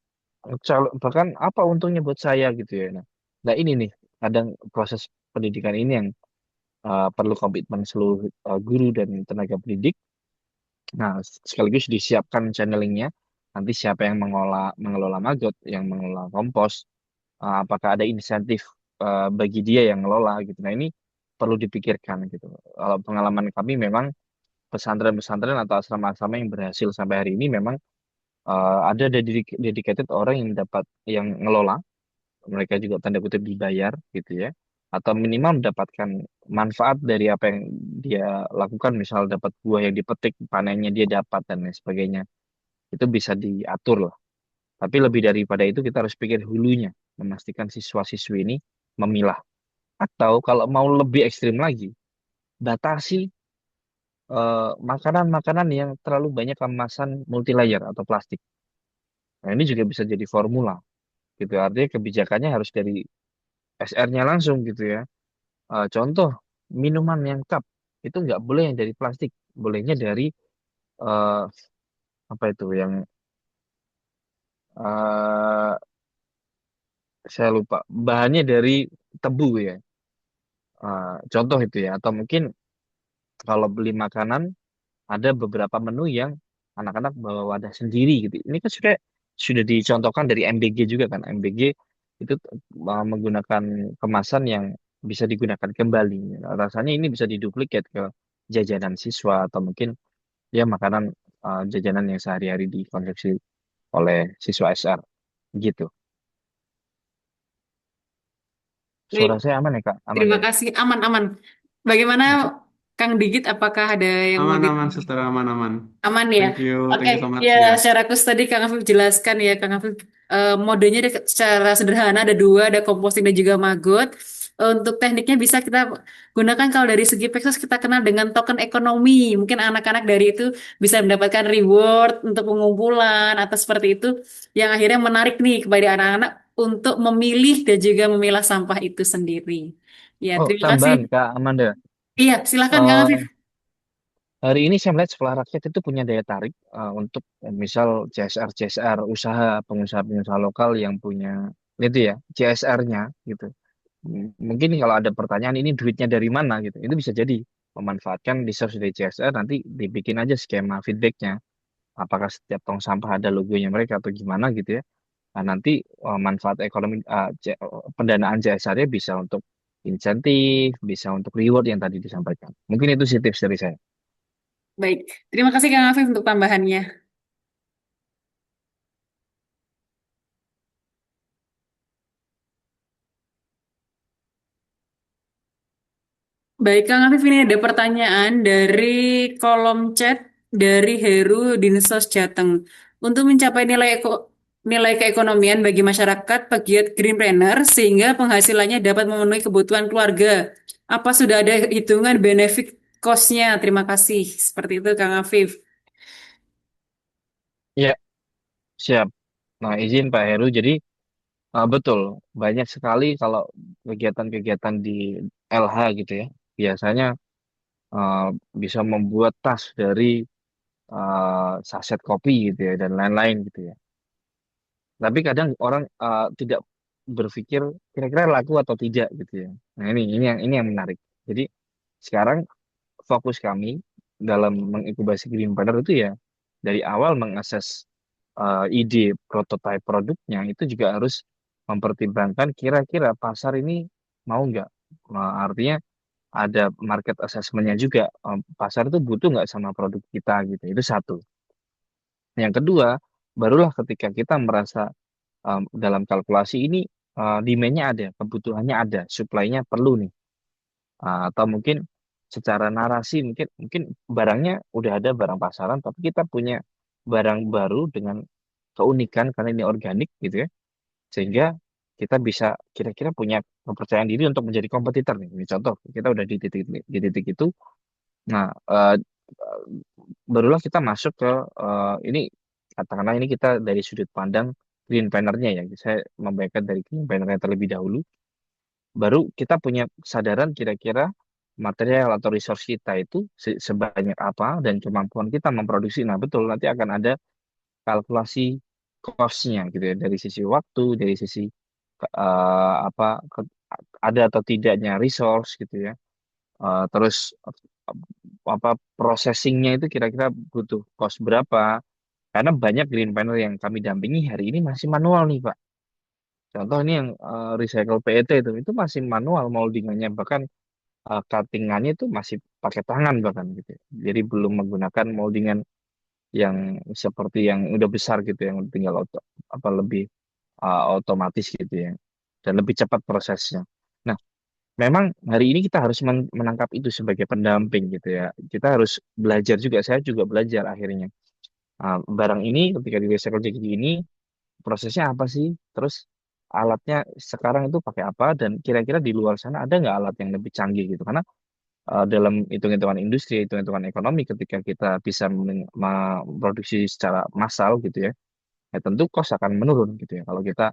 Speaker 3: bahkan apa untungnya buat saya gitu ya. Nah ini nih kadang proses pendidikan ini yang perlu komitmen seluruh guru dan tenaga pendidik. Nah, sekaligus disiapkan channelingnya. Nanti siapa yang mengelola maggot, yang mengelola kompos, apakah ada insentif bagi dia yang ngelola gitu. Nah, ini perlu dipikirkan gitu. Kalau pengalaman kami memang pesantren-pesantren atau asrama-asrama yang berhasil sampai hari ini memang ada dedicated orang yang yang ngelola, mereka juga tanda kutip dibayar gitu ya. Atau minimal mendapatkan manfaat dari apa yang dia lakukan, misal dapat buah yang dipetik, panennya dia dapat dan lain sebagainya. Itu bisa diatur lah. Tapi lebih daripada itu kita harus pikir hulunya, memastikan siswa-siswi ini memilah. Atau kalau mau lebih ekstrim lagi, batasi makanan-makanan yang terlalu banyak kemasan multilayer atau plastik. Nah, ini juga bisa jadi formula gitu. Artinya kebijakannya harus dari SR-nya langsung gitu ya. Contoh minuman yang cup itu nggak boleh yang dari plastik, bolehnya dari eh, apa itu yang eh, saya lupa, bahannya dari tebu ya. Contoh itu ya, atau mungkin kalau beli makanan ada beberapa menu yang anak-anak bawa wadah sendiri gitu. Ini kan sudah dicontohkan dari MBG juga kan. MBG itu menggunakan kemasan yang bisa digunakan kembali. Rasanya ini bisa diduplikat ke jajanan siswa atau mungkin ya makanan jajanan yang sehari-hari dikonsumsi oleh siswa SR gitu.
Speaker 1: Baik,
Speaker 3: Suara saya aman ya Kak? Aman
Speaker 1: terima
Speaker 3: ya?
Speaker 1: kasih. Aman-aman. Bagaimana Kang Digit? Apakah ada yang mau
Speaker 4: Aman-aman,
Speaker 1: ditanya?
Speaker 4: Suster, aman-aman.
Speaker 1: Aman ya. Oke,
Speaker 4: Thank you so much
Speaker 1: ya
Speaker 4: ya.
Speaker 1: secara kus tadi Kang Afif jelaskan ya Kang Afif, modenya secara sederhana ada dua, ada composting dan juga maggot. Untuk tekniknya bisa kita gunakan kalau dari segi Pexos kita kenal dengan token ekonomi. Mungkin anak-anak dari itu bisa mendapatkan reward untuk pengumpulan atau seperti itu yang akhirnya menarik nih kepada anak-anak untuk memilih dan juga memilah sampah itu sendiri. Ya,
Speaker 3: Oh,
Speaker 1: terima kasih.
Speaker 3: tambahan Kak Amanda.
Speaker 1: Iya, silakan Kang Afif.
Speaker 3: Eh, Hari ini saya melihat sekolah rakyat itu punya daya tarik untuk misal CSR usaha pengusaha-pengusaha lokal yang punya itu ya CSR-nya gitu. Mungkin kalau ada pertanyaan ini duitnya dari mana gitu, itu bisa jadi memanfaatkan resource dari CSR nanti dibikin aja skema feedbacknya. Apakah setiap tong sampah ada logonya mereka atau gimana gitu ya. Nah, nanti manfaat ekonomi pendanaan CSR-nya bisa untuk insentif, bisa untuk reward yang tadi disampaikan. Mungkin itu sih tips dari saya.
Speaker 1: Baik, terima kasih Kang Afif untuk tambahannya. Baik, Kang Afif, ini ada pertanyaan dari kolom chat dari Heru Dinsos Jateng. Untuk mencapai nilai keekonomian bagi masyarakat pegiat Greenpreneur sehingga penghasilannya dapat memenuhi kebutuhan keluarga. Apa sudah ada hitungan benefit cost-nya? Terima kasih. Seperti itu, Kang Afif.
Speaker 3: Ya, siap. Nah, izin Pak Heru. Jadi, betul, banyak sekali kalau kegiatan-kegiatan di LH gitu ya. Biasanya uh, bisa membuat tas dari saset kopi gitu ya dan lain-lain gitu ya. Tapi kadang orang tidak berpikir kira-kira laku atau tidak gitu ya. Nah, ini yang menarik. Jadi sekarang fokus kami dalam menginkubasi Greenpreneur itu ya dari awal mengakses ide prototipe produknya itu juga harus mempertimbangkan kira-kira pasar ini mau nggak. Artinya ada market assessment-nya juga. Pasar itu butuh nggak sama produk kita gitu. Itu satu. Yang kedua, barulah ketika kita merasa dalam kalkulasi ini demand-nya ada, kebutuhannya ada, supply-nya perlu nih. Atau mungkin secara narasi mungkin mungkin barangnya udah ada barang pasaran, tapi kita punya barang baru dengan keunikan karena ini organik gitu ya, sehingga kita bisa kira-kira punya kepercayaan diri untuk menjadi kompetitor nih. Ini contoh, kita udah di titik itu. Nah, barulah kita masuk ke ini katakanlah ini kita dari sudut pandang green planner-nya ya. Saya membayangkan dari green planner-nya terlebih dahulu. Baru kita punya kesadaran kira-kira material atau resource kita itu sebanyak apa dan kemampuan kita memproduksi. Nah, betul nanti akan ada kalkulasi cost-nya gitu ya dari sisi waktu, dari sisi apa ada atau tidaknya resource gitu ya. Terus apa processingnya itu kira-kira butuh cost berapa? Karena banyak green panel yang kami dampingi hari ini masih manual nih Pak. Contoh ini yang recycle PET itu masih manual moldingannya bahkan cuttingannya itu masih pakai tangan bahkan gitu. Jadi belum menggunakan moldingan yang seperti yang udah besar gitu yang tinggal apa lebih otomatis gitu ya dan lebih cepat prosesnya. Nah, memang hari ini kita harus menangkap itu sebagai pendamping gitu ya. Kita harus belajar juga. Saya juga belajar akhirnya. Barang ini ketika di recycle jadi ini prosesnya apa sih? Terus alatnya sekarang itu pakai apa? Dan kira-kira di luar sana ada nggak alat yang lebih canggih gitu? Karena dalam hitung-hitungan industri, hitung-hitungan ekonomi, ketika kita bisa memproduksi secara massal gitu ya, ya tentu cost akan menurun gitu ya. Kalau kita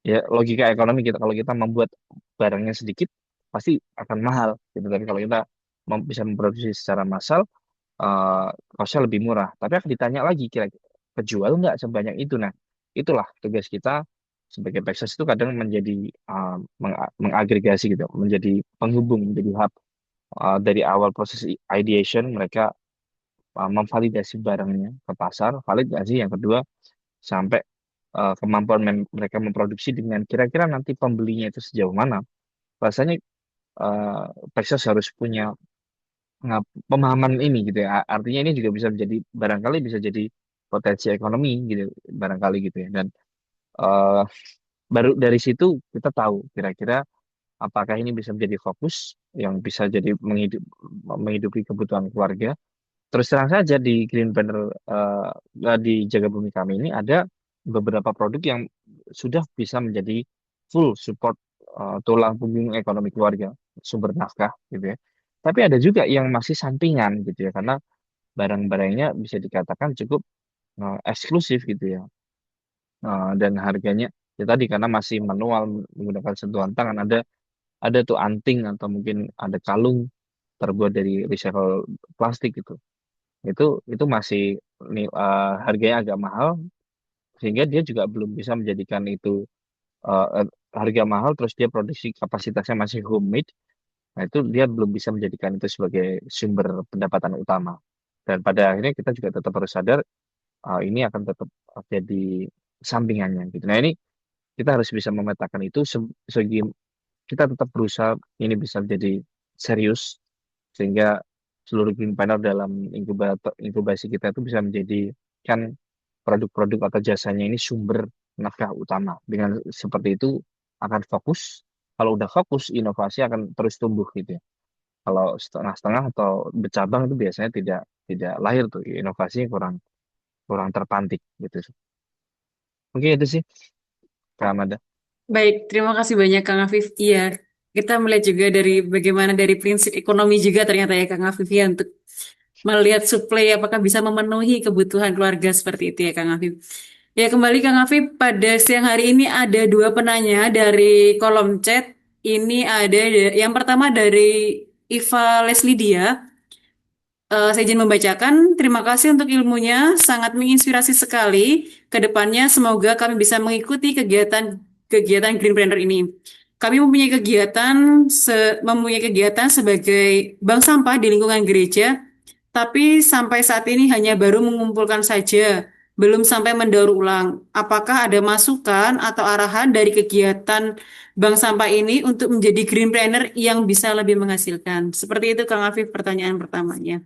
Speaker 3: ya logika ekonomi kita kalau kita membuat barangnya sedikit pasti akan mahal gitu. Tapi kalau kita bisa memproduksi secara massal, eh costnya lebih murah. Tapi akan ditanya lagi kira-kira kejual nggak sebanyak itu. Nah, itulah tugas kita sebagai Pexas itu kadang menjadi mengagregasi gitu, menjadi penghubung, menjadi hub. Dari awal proses ideation mereka memvalidasi barangnya ke pasar, valid nggak sih? Yang kedua, sampai kemampuan mereka memproduksi dengan kira-kira nanti pembelinya itu sejauh mana. Rasanya uh, Texas harus punya pemahaman ini gitu ya. Artinya ini juga bisa menjadi barangkali bisa jadi potensi ekonomi gitu barangkali gitu ya. Dan eh, baru dari situ kita tahu kira-kira apakah ini bisa menjadi fokus yang bisa jadi menghidupi kebutuhan keluarga. Terus terang saja di Green Banner di Jaga Bumi kami ini ada beberapa produk yang sudah bisa menjadi full support tulang punggung ekonomi keluarga, sumber nafkah gitu ya. Tapi ada juga yang masih sampingan gitu ya, karena barang-barangnya bisa dikatakan cukup eksklusif gitu ya. Dan harganya ya tadi karena masih manual menggunakan sentuhan tangan, ada tuh anting atau mungkin ada kalung terbuat dari recycle plastik gitu. Itu masih harganya agak mahal sehingga dia juga belum bisa menjadikan itu harga mahal terus dia produksi kapasitasnya masih homemade. Nah, itu dia belum bisa menjadikan itu sebagai sumber pendapatan utama. Dan pada akhirnya kita juga tetap harus sadar ini akan tetap jadi sampingannya gitu. Nah, ini kita harus bisa memetakan itu segi kita tetap berusaha ini bisa menjadi serius sehingga seluruh green panel dalam inkubasi kita itu bisa menjadikan produk-produk atau jasanya ini sumber nafkah utama. Dengan seperti itu akan fokus. Kalau udah fokus, inovasi akan terus tumbuh gitu ya. Kalau setengah-setengah atau bercabang itu biasanya tidak tidak lahir tuh inovasinya kurang kurang terpantik gitu. Mungkin itu sih Kak Amanda.
Speaker 1: Baik, terima kasih banyak Kang Afif. Iya, kita melihat juga dari bagaimana dari prinsip ekonomi juga ternyata ya Kang Afif ya untuk melihat suplai apakah bisa memenuhi kebutuhan keluarga seperti itu ya Kang Afif. Ya kembali Kang Afif, pada siang hari ini ada dua penanya dari kolom chat. Ini ada yang pertama dari Iva Leslidia. Saya izin membacakan. Terima kasih untuk ilmunya, sangat menginspirasi sekali. Kedepannya semoga kami bisa mengikuti kegiatan Green Planner ini. Kami mempunyai kegiatan sebagai bank sampah di lingkungan gereja, tapi sampai saat ini hanya baru mengumpulkan saja, belum sampai mendaur ulang. Apakah ada masukan atau arahan dari kegiatan bank sampah ini untuk menjadi Green Planner yang bisa lebih menghasilkan? Seperti itu Kang Afif pertanyaan pertamanya.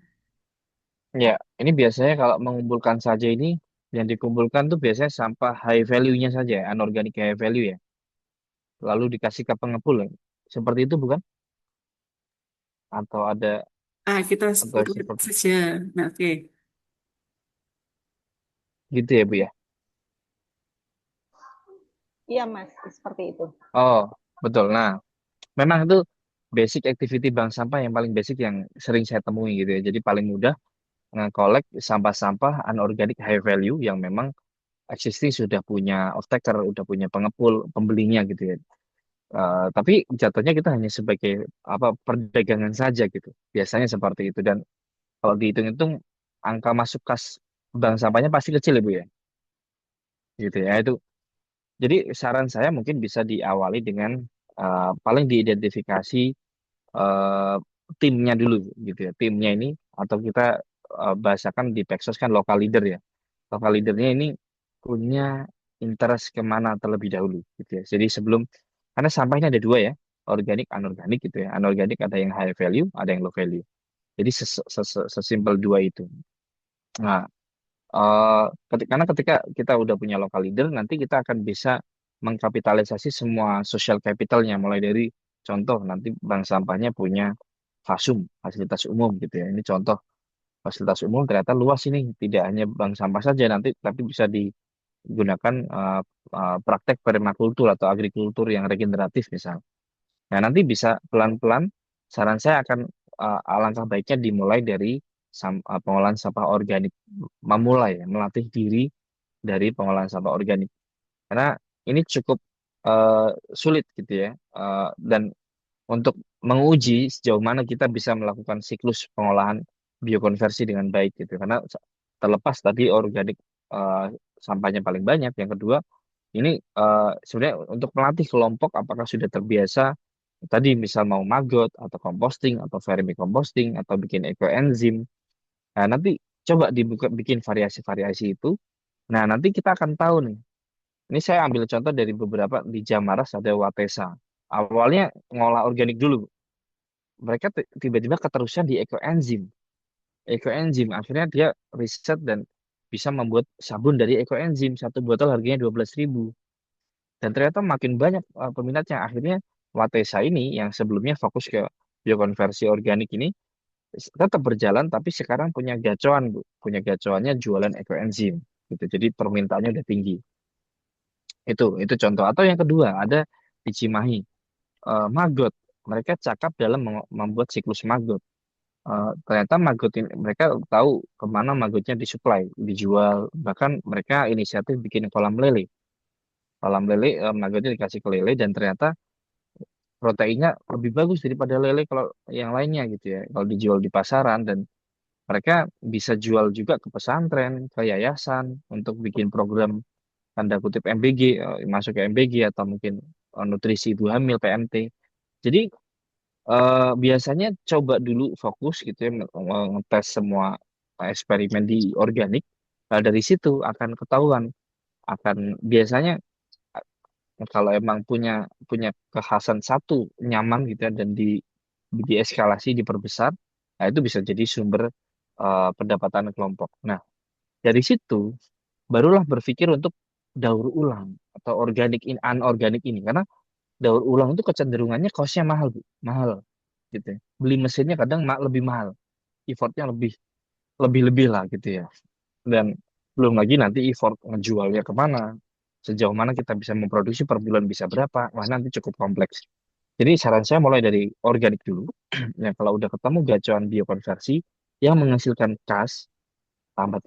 Speaker 3: Ya, ini biasanya kalau mengumpulkan saja ini yang dikumpulkan tuh biasanya sampah high value-nya saja, anorganik high value ya. Lalu dikasih ke pengepul ya. Seperti itu bukan? Atau ada
Speaker 1: Kita
Speaker 3: atau
Speaker 1: sebut
Speaker 3: seperti
Speaker 1: saja. Nah, oke.
Speaker 3: gitu ya Bu ya?
Speaker 5: Iya, Mas, seperti itu.
Speaker 3: Oh, betul. Nah, memang itu basic activity bank sampah yang paling basic yang sering saya temui gitu ya. Jadi paling mudah nge-collect sampah-sampah anorganik high value yang memang existing sudah punya off-taker, udah punya pengepul, pembelinya gitu ya. Tapi jatuhnya kita hanya sebagai apa perdagangan saja gitu. Biasanya seperti itu dan kalau dihitung-hitung angka masuk kas bank sampahnya pasti kecil ya Bu ya. Gitu ya. Itu jadi saran saya mungkin bisa diawali dengan paling diidentifikasi eh, timnya dulu gitu ya. Timnya ini atau kita bahasakan di Pexos kan local leader ya. Local leadernya ini punya interest kemana terlebih dahulu gitu ya. Jadi sebelum karena sampah ini ada dua ya, organik, anorganik gitu ya. Anorganik ada yang high value, ada yang low value. Jadi sesimpel dua itu. Nah, karena ketika kita udah punya local leader, nanti kita akan bisa mengkapitalisasi semua social capitalnya, mulai dari contoh nanti bank sampahnya punya FASUM, fasilitas umum gitu ya. Ini contoh fasilitas umum ternyata luas ini, tidak hanya bank sampah saja nanti, tapi bisa digunakan praktek permakultur atau agrikultur yang regeneratif misalnya. Nah, nanti bisa pelan-pelan, saran saya akan alangkah baiknya dimulai dari pengolahan sampah organik, memulai ya, melatih diri dari pengolahan sampah organik. Karena ini cukup eh, sulit gitu ya, dan untuk menguji sejauh mana kita bisa melakukan siklus pengolahan biokonversi dengan baik gitu. Karena terlepas tadi organik sampahnya paling banyak, yang kedua ini sebenarnya untuk melatih kelompok apakah sudah terbiasa tadi misal mau maggot atau composting atau vermicomposting atau bikin ekoenzim. Nah, nanti coba dibuka bikin variasi-variasi itu. Nah, nanti kita akan tahu nih. Ini saya ambil contoh dari beberapa di Jamaras ada Watesa. Awalnya ngolah organik dulu. Mereka tiba-tiba keterusan di ekoenzim. Ekoenzim akhirnya dia riset dan bisa membuat sabun dari ekoenzim. Satu botol harganya 12.000. Dan ternyata makin banyak peminatnya. Akhirnya Watesa ini yang sebelumnya fokus ke biokonversi organik ini tetap berjalan tapi sekarang punya gacoan, Bu. Punya gacoannya jualan ekoenzim gitu. Jadi permintaannya udah tinggi. Itu contoh. Atau yang kedua ada di Cimahi, maggot. Mereka cakap dalam membuat siklus maggot. Ternyata maggot ini mereka tahu kemana maggotnya disuplai, dijual. Bahkan mereka inisiatif bikin kolam lele. Kolam lele, maggotnya dikasih ke lele dan ternyata proteinnya lebih bagus daripada lele kalau yang lainnya gitu ya. Kalau dijual di pasaran dan mereka bisa jual juga ke pesantren, ke yayasan untuk bikin program tanda kutip MBG, masuk ke MBG atau mungkin nutrisi ibu hamil PMT. Jadi biasanya coba dulu fokus gitu ya ngetes semua eksperimen di organik. Nah, dari situ akan ketahuan akan biasanya kalau emang punya punya kekhasan satu nyaman gitu ya dan dieskalasi diperbesar, nah itu bisa jadi sumber pendapatan kelompok. Nah, dari situ barulah berpikir untuk daur ulang atau organik in anorganik ini karena daur ulang itu kecenderungannya costnya mahal, Bu. Mahal gitu ya. Beli mesinnya kadang lebih mahal, effortnya lebih lah gitu ya. Dan belum lagi nanti effort ngejualnya kemana, sejauh mana kita bisa memproduksi per bulan bisa berapa, wah nanti cukup kompleks. Jadi saran saya mulai dari organik dulu. Ya kalau udah ketemu gacuan biokonversi yang menghasilkan kas, tambah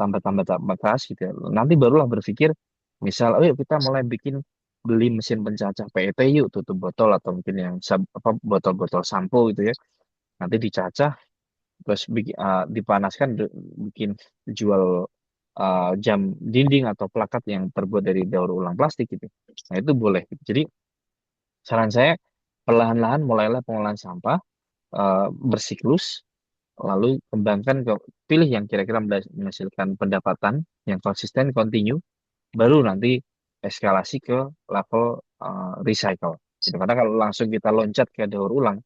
Speaker 3: kas gitu ya. Nanti barulah berpikir, misal, oh yuk kita mulai bikin beli mesin pencacah PET yuk, tutup botol atau mungkin yang botol-botol sampo gitu ya. Nanti dicacah, terus dipanaskan, bikin jual jam dinding atau plakat yang terbuat dari daur ulang plastik gitu. Nah itu boleh. Jadi saran saya perlahan-lahan mulailah pengolahan sampah bersiklus, lalu kembangkan ke pilih yang kira-kira menghasilkan pendapatan yang konsisten, continue, baru nanti eskalasi ke level recycle. Gitu. Karena kalau langsung kita loncat ke daur ulang,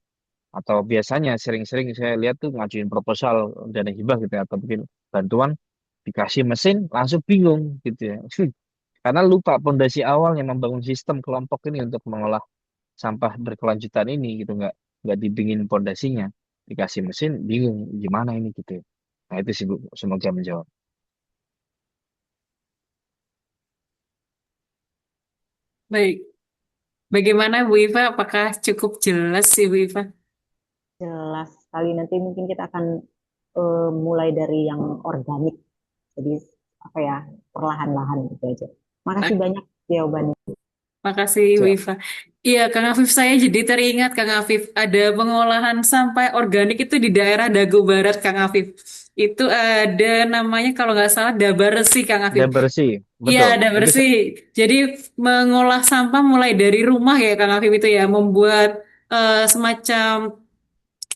Speaker 3: atau biasanya sering-sering saya lihat tuh ngajuin proposal dana hibah gitu ya, atau mungkin bantuan dikasih mesin langsung bingung gitu ya. Karena lupa pondasi awal yang membangun sistem kelompok ini untuk mengolah sampah berkelanjutan ini gitu nggak dibingin pondasinya dikasih mesin bingung gimana ini gitu ya. Nah itu sih Bu, semoga menjawab.
Speaker 1: Baik. Bagaimana Bu Iva? Apakah cukup jelas sih Bu Iva?
Speaker 5: Jelas sekali. Nanti mungkin kita akan mulai dari yang organik. Jadi apa ya, perlahan-lahan gitu aja. Makasih banyak jawabannya.
Speaker 1: Makasih
Speaker 3: Siap.
Speaker 1: Wifa. Iya, Kang Afif, saya jadi teringat Kang Afif, ada pengolahan sampah organik itu di daerah Dago Barat, Kang Afif. Itu ada namanya kalau nggak salah Dabaresi, Kang Afif.
Speaker 3: Dan bersih,
Speaker 1: Iya,
Speaker 3: betul. Itu
Speaker 1: Dabaresi. Jadi mengolah sampah mulai dari rumah ya, Kang Afif itu ya, membuat semacam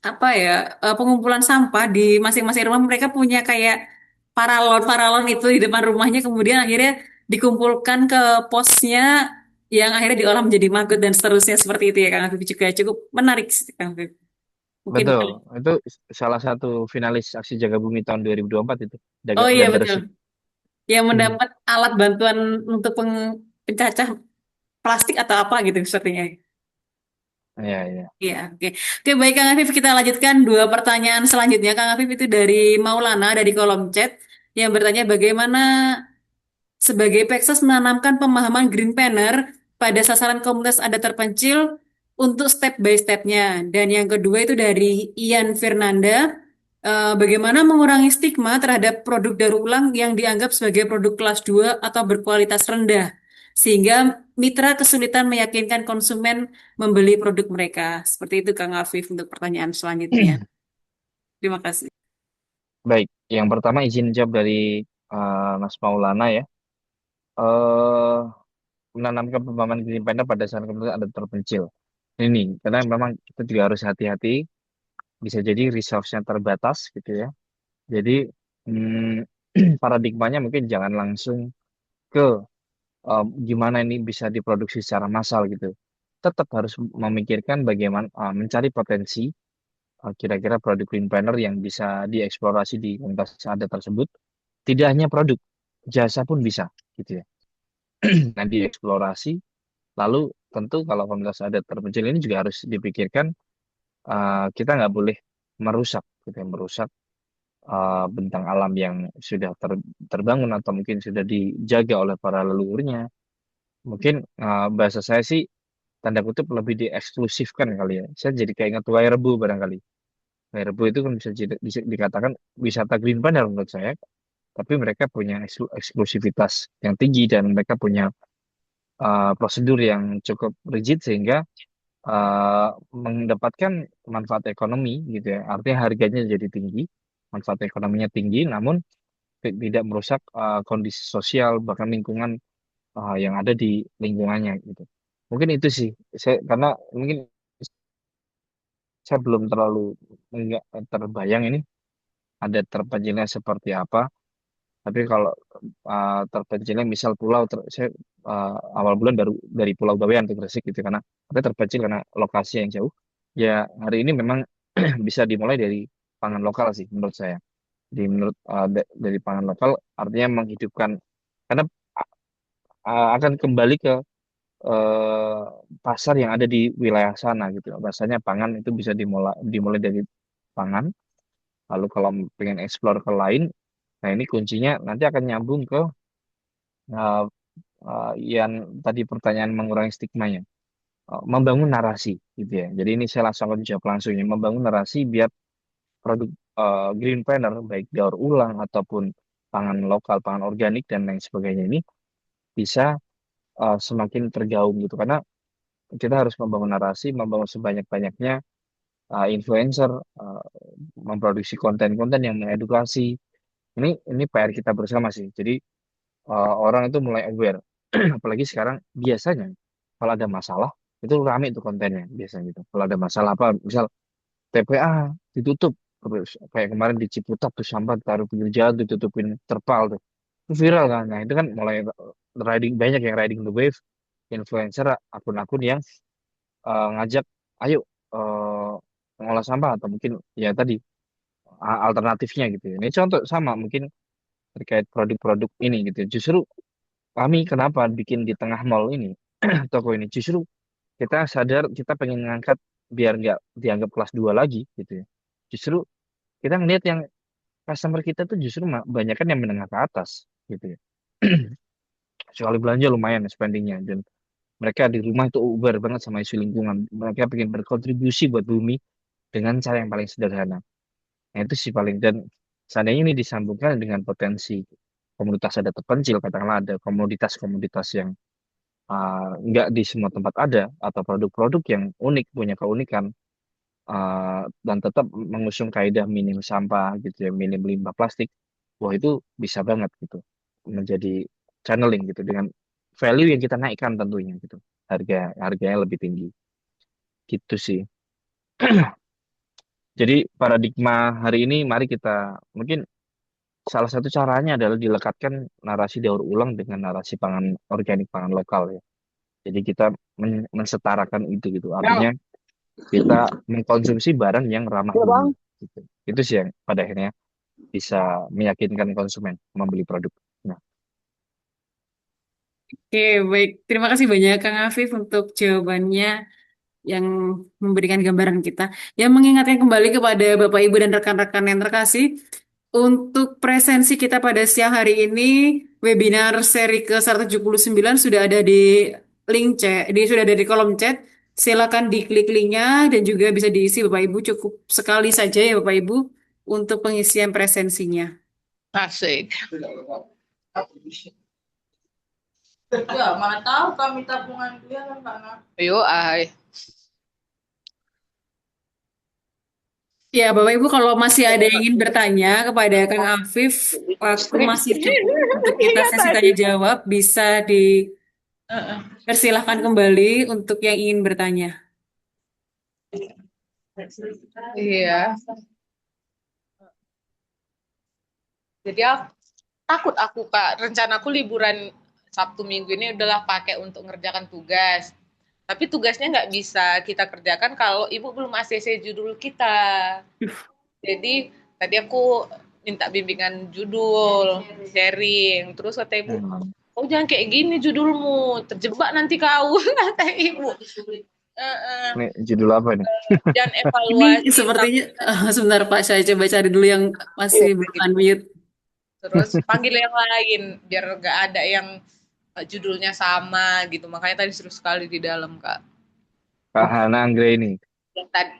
Speaker 1: apa ya pengumpulan sampah di masing-masing rumah. Mereka punya kayak paralon-paralon itu di depan rumahnya, kemudian akhirnya dikumpulkan ke posnya yang akhirnya diolah menjadi maggot dan seterusnya seperti itu ya Kang Afif, juga cukup menarik sih, Kang Afif. Mungkin
Speaker 3: betul. Itu salah satu finalis Aksi Jaga Bumi tahun 2024 itu.
Speaker 1: oh iya
Speaker 3: Dan
Speaker 1: betul,
Speaker 3: bersih.
Speaker 1: yang
Speaker 3: Hmm.
Speaker 1: mendapat alat bantuan untuk pencacah plastik atau apa gitu sepertinya.
Speaker 3: Iya, iya.
Speaker 1: Iya, oke. Oke, baik Kang Afif, kita lanjutkan dua pertanyaan selanjutnya. Kang Afif itu dari Maulana dari kolom chat yang bertanya bagaimana sebagai Peksos menanamkan pemahaman Green Planner pada sasaran komunitas adat terpencil untuk step by stepnya. Dan yang kedua itu dari Ian Fernanda, bagaimana mengurangi stigma terhadap produk daur ulang yang dianggap sebagai produk kelas 2 atau berkualitas rendah, sehingga mitra kesulitan meyakinkan konsumen membeli produk mereka. Seperti itu Kang Afif untuk pertanyaan selanjutnya. Terima kasih.
Speaker 3: Baik, yang pertama izin jawab dari Mas Maulana ya. eh Menanamkan pemahaman green panda pada saat kemudian ada terpencil. Ini karena memang kita juga harus hati-hati. Bisa jadi resource-nya terbatas gitu ya. Jadi paradigmanya mungkin jangan langsung ke gimana ini bisa diproduksi secara massal gitu. Tetap harus memikirkan bagaimana mencari potensi kira-kira produk green planner yang bisa dieksplorasi di komunitas yang ada tersebut. Tidak hanya produk, jasa pun bisa gitu ya. Nah, dieksplorasi. Lalu tentu kalau komunitas adat terpencil ini juga harus dipikirkan kita nggak boleh merusak, gitu ya, merusak bentang alam yang sudah terbangun atau mungkin sudah dijaga oleh para leluhurnya. Mungkin bahasa saya sih tanda kutip lebih dieksklusifkan kali ya. Saya jadi kayak ingat Wairebo barangkali. Wairebo itu kan bisa dikatakan wisata green planner menurut saya, tapi mereka punya eksklusivitas yang tinggi dan mereka punya prosedur yang cukup rigid sehingga uh, mendapatkan manfaat ekonomi gitu ya. Artinya harganya jadi tinggi, manfaat ekonominya tinggi, namun tidak merusak kondisi sosial bahkan lingkungan yang ada di lingkungannya gitu. Mungkin itu sih, karena mungkin saya belum terlalu enggak terbayang ini ada terpencilnya seperti apa. Tapi kalau terpencilnya misal pulau, saya awal bulan baru dari Pulau Bawean ke Gresik gitu karena ada terpencil karena lokasi yang jauh. Ya hari ini memang bisa dimulai dari pangan lokal sih menurut saya. Dari pangan lokal artinya menghidupkan karena akan kembali ke eh, pasar yang ada di wilayah sana gitu. Rasanya pangan itu bisa dimulai dari pangan. Lalu kalau pengen explore ke lain, nah ini kuncinya nanti akan nyambung ke eh, yang tadi pertanyaan mengurangi stigmanya. Membangun narasi gitu ya. Jadi ini saya langsung akan jawab langsung ya. Membangun narasi biar produk green planner baik daur ulang ataupun pangan lokal, pangan organik dan lain sebagainya ini bisa semakin tergaung gitu. Karena kita harus membangun narasi, membangun sebanyak-banyaknya influencer, uh, memproduksi konten-konten yang mengedukasi. Ini PR kita bersama sih. Jadi orang itu mulai aware. Apalagi sekarang biasanya kalau ada masalah itu rame tuh kontennya biasanya gitu. Kalau ada masalah apa, misal TPA ditutup, terus kayak kemarin di Ciputat tuh sampah taruh pinggir jalan ditutupin terpal tuh. Itu viral kan. Nah, itu kan mulai banyak yang riding the wave, influencer, akun-akun yang ngajak, ayo eh, mengolah sampah atau mungkin ya tadi alternatifnya gitu ya. Ini contoh sama mungkin terkait produk-produk ini gitu ya. Justru kami kenapa bikin di tengah mall ini toko ini justru kita sadar kita pengen ngangkat biar nggak dianggap kelas 2 lagi gitu ya. Justru kita ngelihat yang customer kita tuh justru banyak kan yang menengah ke atas gitu ya. Sekali belanja lumayan spendingnya dan mereka di rumah itu aware banget sama isu lingkungan. Mereka pengen berkontribusi buat bumi dengan cara yang paling sederhana. Nah, itu sih paling dan seandainya ini disambungkan dengan potensi komunitas ada terpencil, katakanlah ada komoditas-komoditas yang nggak di semua tempat ada atau produk-produk yang unik punya keunikan dan tetap mengusung kaidah minim sampah gitu ya, minim limbah plastik, wah itu bisa banget gitu menjadi channeling gitu dengan value yang kita naikkan tentunya gitu, harganya lebih tinggi gitu sih. Jadi paradigma hari ini mari kita mungkin salah satu caranya adalah dilekatkan narasi daur ulang dengan narasi pangan organik pangan lokal ya. Jadi kita mensetarakan itu gitu. Artinya kita mengkonsumsi barang yang ramah
Speaker 5: Ya
Speaker 3: bumi.
Speaker 5: Bang.
Speaker 3: Gitu. Itu sih yang pada akhirnya bisa meyakinkan konsumen membeli produk. Nah,
Speaker 1: Oke, baik. Terima kasih banyak Kang Afif untuk jawabannya yang memberikan gambaran kita. Yang mengingatkan kembali kepada Bapak, Ibu, dan rekan-rekan yang terkasih, untuk presensi kita pada siang hari ini, webinar seri ke-179 sudah ada di link chat, sudah ada di kolom chat. Silakan diklik linknya dan juga bisa diisi Bapak Ibu. Cukup sekali saja ya Bapak Ibu untuk pengisian presensinya.
Speaker 6: Asik. Ya, mana tahu kami tabungan dia kan Kak Nak.
Speaker 7: Yo, ay.
Speaker 1: Ya, Bapak Ibu, kalau masih ada yang ingin bertanya kepada Kang Afif, waktu masih cukup untuk kita
Speaker 7: Iya
Speaker 1: sesi
Speaker 7: tadi.
Speaker 1: tanya jawab, bisa
Speaker 6: Heeh.
Speaker 1: dipersilahkan kembali untuk yang ingin bertanya.
Speaker 7: Iya. Jadi takut aku Kak. Rencanaku liburan Sabtu Minggu ini udahlah pakai untuk ngerjakan tugas. Tapi tugasnya nggak bisa kita kerjakan kalau ibu belum ACC judul kita. Jadi tadi aku minta bimbingan judul, sharing. Terus kata ibu,
Speaker 3: Hmm.
Speaker 7: oh jangan kayak gini judulmu, terjebak nanti kau, kata ibu.
Speaker 3: Ini judul apa ini?
Speaker 7: Dan
Speaker 1: Ini
Speaker 7: evaluasi
Speaker 1: sepertinya, sebentar Pak, saya coba cari dulu yang masih belum unmute.
Speaker 7: terus panggil yang lain biar nggak ada yang judulnya sama gitu. Makanya tadi seru sekali di dalam Kak.
Speaker 3: Kak Hana Anggreni.
Speaker 7: Yang tadi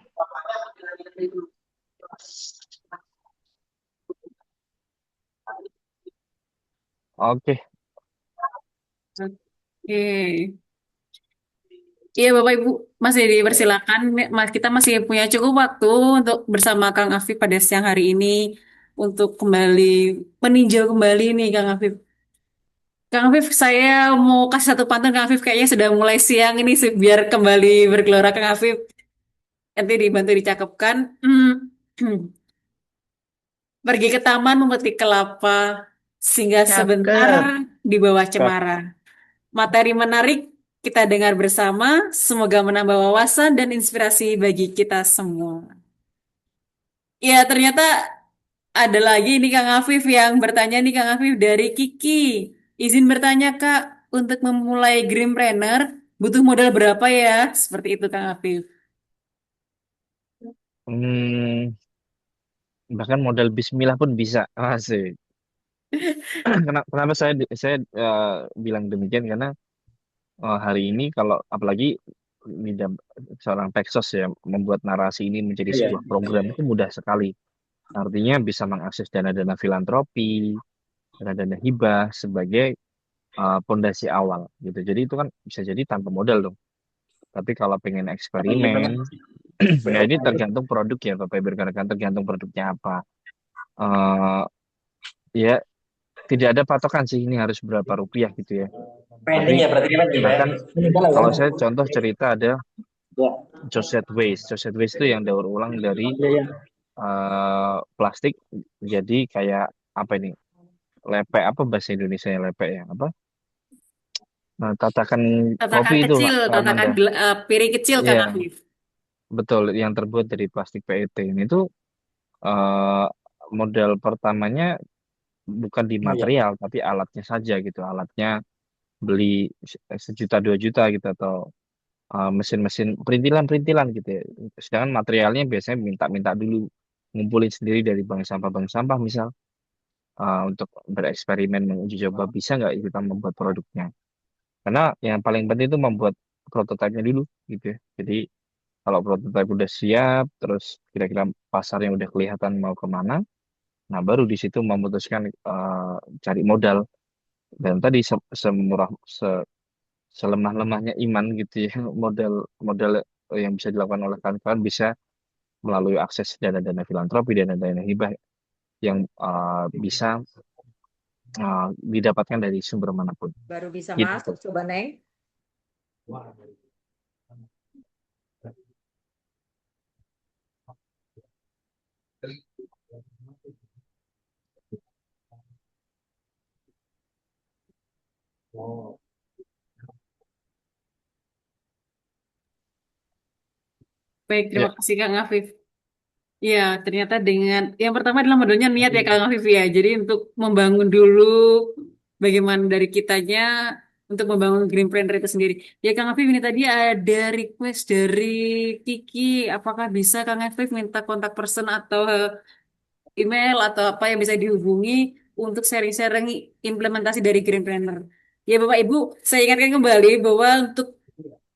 Speaker 3: Oke.
Speaker 1: Oke. Iya Bapak Ibu, masih dipersilakan. Kita masih punya cukup waktu untuk bersama Kang Afif pada siang hari ini untuk kembali meninjau kembali nih Kang Afif. Kang Afif, saya mau kasih satu pantun Kang Afif, kayaknya sudah mulai siang ini sih, biar kembali bergelora Kang Afif. Nanti dibantu dicakapkan. Pergi ke taman memetik kelapa, singgah sebentar
Speaker 2: Cakep.
Speaker 1: di bawah
Speaker 2: Kak,
Speaker 1: cemara. Materi menarik kita dengar bersama, semoga menambah wawasan dan inspirasi bagi kita semua. Ya, ternyata ada lagi nih Kang Afif yang bertanya nih Kang Afif dari Kiki. Izin bertanya Kak, untuk memulai Greenpreneur butuh modal berapa ya? Seperti itu Kang Afif.
Speaker 3: Hmm, bahkan modal bismillah pun bisa. Asik. Kenapa saya bilang demikian karena hari ini kalau apalagi di seorang Peksos ya membuat narasi ini menjadi
Speaker 2: iya.
Speaker 3: sebuah program itu mudah sekali. Artinya bisa mengakses dana-dana filantropi, dana-dana hibah sebagai pondasi awal gitu. Jadi itu kan bisa jadi tanpa modal dong. Tapi kalau pengen eksperimen, ya ini tergantung produk ya Bapak Ibu rekan-rekan, tergantung produknya apa. Eh ya tidak ada patokan sih ini harus berapa rupiah gitu ya. Tapi
Speaker 8: Pending ya berarti kan lagi Pak ya.
Speaker 3: bahkan
Speaker 8: Ini kan ya.
Speaker 3: kalau saya contoh cerita ada
Speaker 8: Ya,
Speaker 3: Josette Waste. Josette Waste itu yang daur ulang dari
Speaker 8: ya, ya.
Speaker 3: plastik jadi kayak apa ini? Lepek apa bahasa Indonesia ya lepek ya? Apa? Nah, tatakan kopi
Speaker 1: Tatakan
Speaker 3: itu
Speaker 1: kecil,
Speaker 3: Kak
Speaker 1: tatakan
Speaker 3: Amanda.
Speaker 1: piring kecil Kang
Speaker 3: Iya,
Speaker 1: Afif.
Speaker 3: betul yang terbuat dari plastik PET. Ini tuh eh, modal pertamanya bukan di
Speaker 8: Oh ya.
Speaker 3: material tapi alatnya saja gitu. Alatnya beli sejuta 2 juta gitu atau mesin-mesin perintilan-perintilan gitu ya. Sedangkan materialnya biasanya minta-minta dulu ngumpulin sendiri dari bank sampah misal untuk bereksperimen menguji coba bisa nggak kita membuat produknya. Karena yang paling penting itu membuat prototipenya dulu gitu ya. Jadi kalau prototipe udah siap, terus kira-kira pasarnya udah kelihatan mau kemana, nah baru di situ memutuskan cari modal. Dan tadi semurah selemah-lemahnya iman gitu ya, modal modal yang bisa dilakukan oleh kawan-kawan bisa melalui akses dana-dana filantropi, dana-dana hibah yang bisa didapatkan dari sumber manapun.
Speaker 6: Baru bisa
Speaker 3: Gitu.
Speaker 6: masuk coba Neng.
Speaker 1: Baik,
Speaker 3: Ya,
Speaker 1: terima kasih Kang Afif. Ya, ternyata dengan yang pertama adalah modalnya niat ya Kang Afif ya. Jadi untuk membangun dulu bagaimana dari kitanya untuk membangun Green Planner itu sendiri. Ya Kang Afif, ini tadi ada request dari Kiki. Apakah bisa Kang Afif minta kontak person atau email atau apa yang bisa dihubungi untuk sharing-sharing implementasi dari Green Planner? Ya Bapak Ibu, saya ingatkan kembali bahwa untuk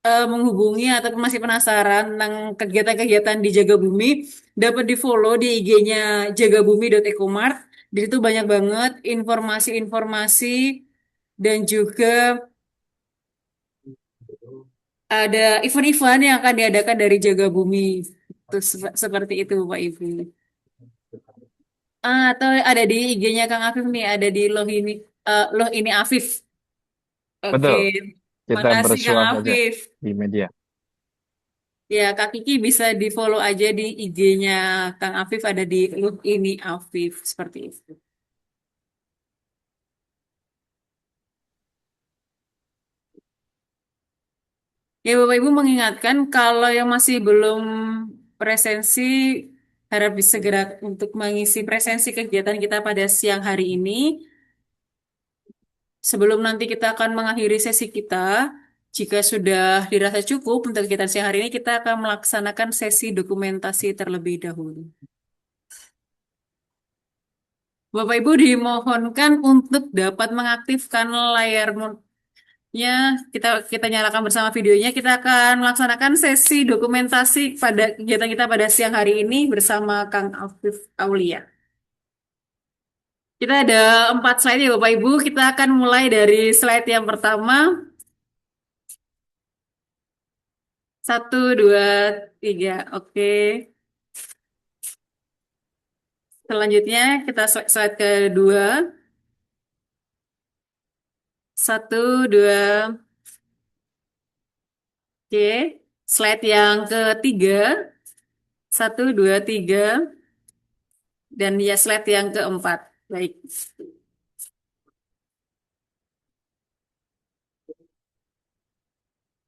Speaker 1: menghubungi ataupun masih penasaran tentang kegiatan-kegiatan di Jaga Bumi, dapat di-follow di IG-nya jagabumi.ecomart. Di situ banyak banget informasi-informasi dan juga ada event-event yang akan diadakan dari Jaga Bumi. Itu seperti itu, Pak Ibu. Atau ada di IG-nya Kang Afif nih, ada di Loh ini Afif. Oke,
Speaker 3: Betul, kita
Speaker 1: makasih Kang
Speaker 3: bersuah saja
Speaker 1: Afif.
Speaker 3: di media.
Speaker 1: Ya, Kak Kiki bisa di-follow aja di IG-nya Kang Afif, ada di Loh ini Afif, seperti itu. Ya, Bapak Ibu mengingatkan kalau yang masih belum presensi harap bisa segera untuk mengisi presensi kegiatan kita pada siang hari ini. Sebelum nanti kita akan mengakhiri sesi kita, jika sudah dirasa cukup untuk kegiatan siang hari ini, kita akan melaksanakan sesi dokumentasi terlebih dahulu. Bapak Ibu dimohonkan untuk dapat mengaktifkan layar ya, kita nyalakan bersama videonya. Kita akan melaksanakan sesi dokumentasi pada kegiatan kita pada siang hari ini bersama Kang Afif Aulia. Kita ada 4 slide ya Bapak Ibu. Kita akan mulai dari slide yang pertama. 1, 2, 3. Oke. Selanjutnya kita slide kedua. 1, 2. Oke. Slide yang ketiga. 1, 2, 3. Dan ya slide yang keempat. Baik.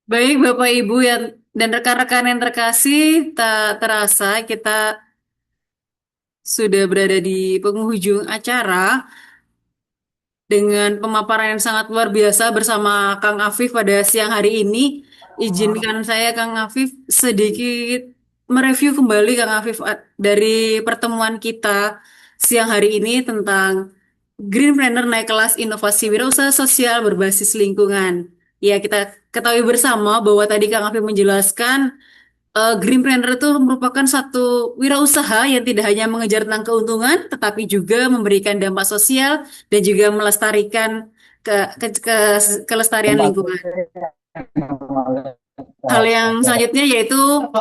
Speaker 1: Baik Bapak Ibu dan rekan-rekan yang terkasih, tak terasa kita sudah berada di penghujung acara dengan pemaparan yang sangat luar biasa bersama Kang Afif pada siang hari ini. Izinkan saya Kang Afif sedikit mereview kembali Kang Afif dari pertemuan kita siang hari ini tentang Greenpreneur naik kelas inovasi wirausaha sosial berbasis lingkungan. Ya, kita ketahui bersama bahwa tadi Kang Afif menjelaskan Greenpreneur itu merupakan satu wirausaha yang tidak hanya mengejar tentang keuntungan, tetapi juga memberikan dampak sosial dan juga melestarikan kelestarian lingkungan. Hal yang selanjutnya yaitu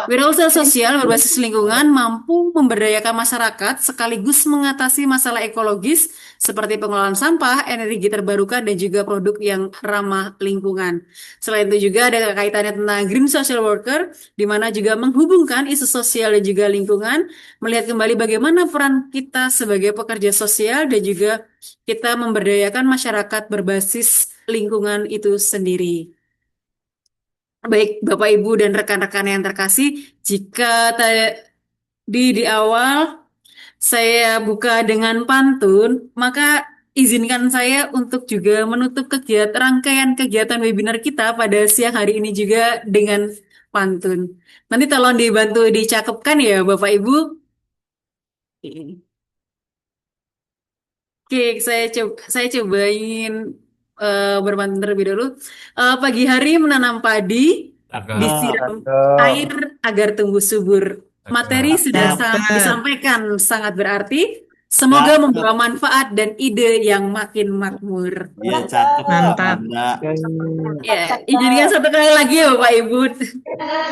Speaker 1: wirausaha sosial berbasis lingkungan mampu memberdayakan masyarakat sekaligus mengatasi masalah ekologis seperti pengelolaan sampah, energi terbarukan, dan juga produk yang ramah lingkungan. Selain itu juga ada kaitannya tentang Green Social Worker, di mana juga menghubungkan isu sosial dan juga lingkungan, melihat kembali bagaimana peran kita sebagai pekerja sosial dan juga kita memberdayakan masyarakat berbasis lingkungan itu sendiri. Baik, Bapak, Ibu, dan rekan-rekan yang terkasih, jika di awal saya buka dengan pantun, maka izinkan saya untuk juga menutup rangkaian kegiatan webinar kita pada siang hari ini juga dengan pantun. Nanti tolong dibantu dicakepkan ya, Bapak, Ibu. Oke. Oke, saya coba ingin berpantun terlebih dahulu. Pagi hari menanam padi, disiram air agar tumbuh subur. Materi sudah disampaikan sangat berarti. Semoga membawa manfaat dan ide yang makin makmur.
Speaker 8: Iya, cakep.
Speaker 5: Mantap.
Speaker 1: Ya, izinkan satu kali lagi ya Bapak Ibu.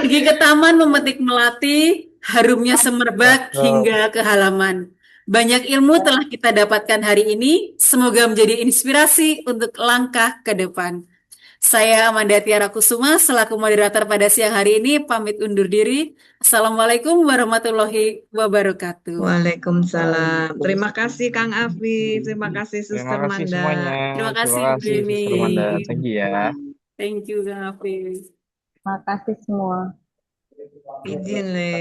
Speaker 1: Pergi ke taman memetik melati, harumnya semerbak hingga ke halaman. Banyak ilmu telah kita dapatkan hari ini. Semoga menjadi inspirasi untuk langkah ke depan. Saya Amanda Tiara Kusuma selaku moderator pada siang hari ini pamit undur diri. Assalamualaikum warahmatullahi wabarakatuh.
Speaker 5: Waalaikumsalam. Terima kasih Kang Afif, terima kasih
Speaker 3: Terima
Speaker 5: Suster
Speaker 3: kasih
Speaker 5: Manda.
Speaker 3: semuanya.
Speaker 1: Terima
Speaker 3: Terima
Speaker 1: kasih Bu
Speaker 3: kasih
Speaker 1: Eni.
Speaker 3: Suster Manda. Thank you ya.
Speaker 1: Thank you Kang Afif.
Speaker 5: Terima kasih semua. Izin, Le.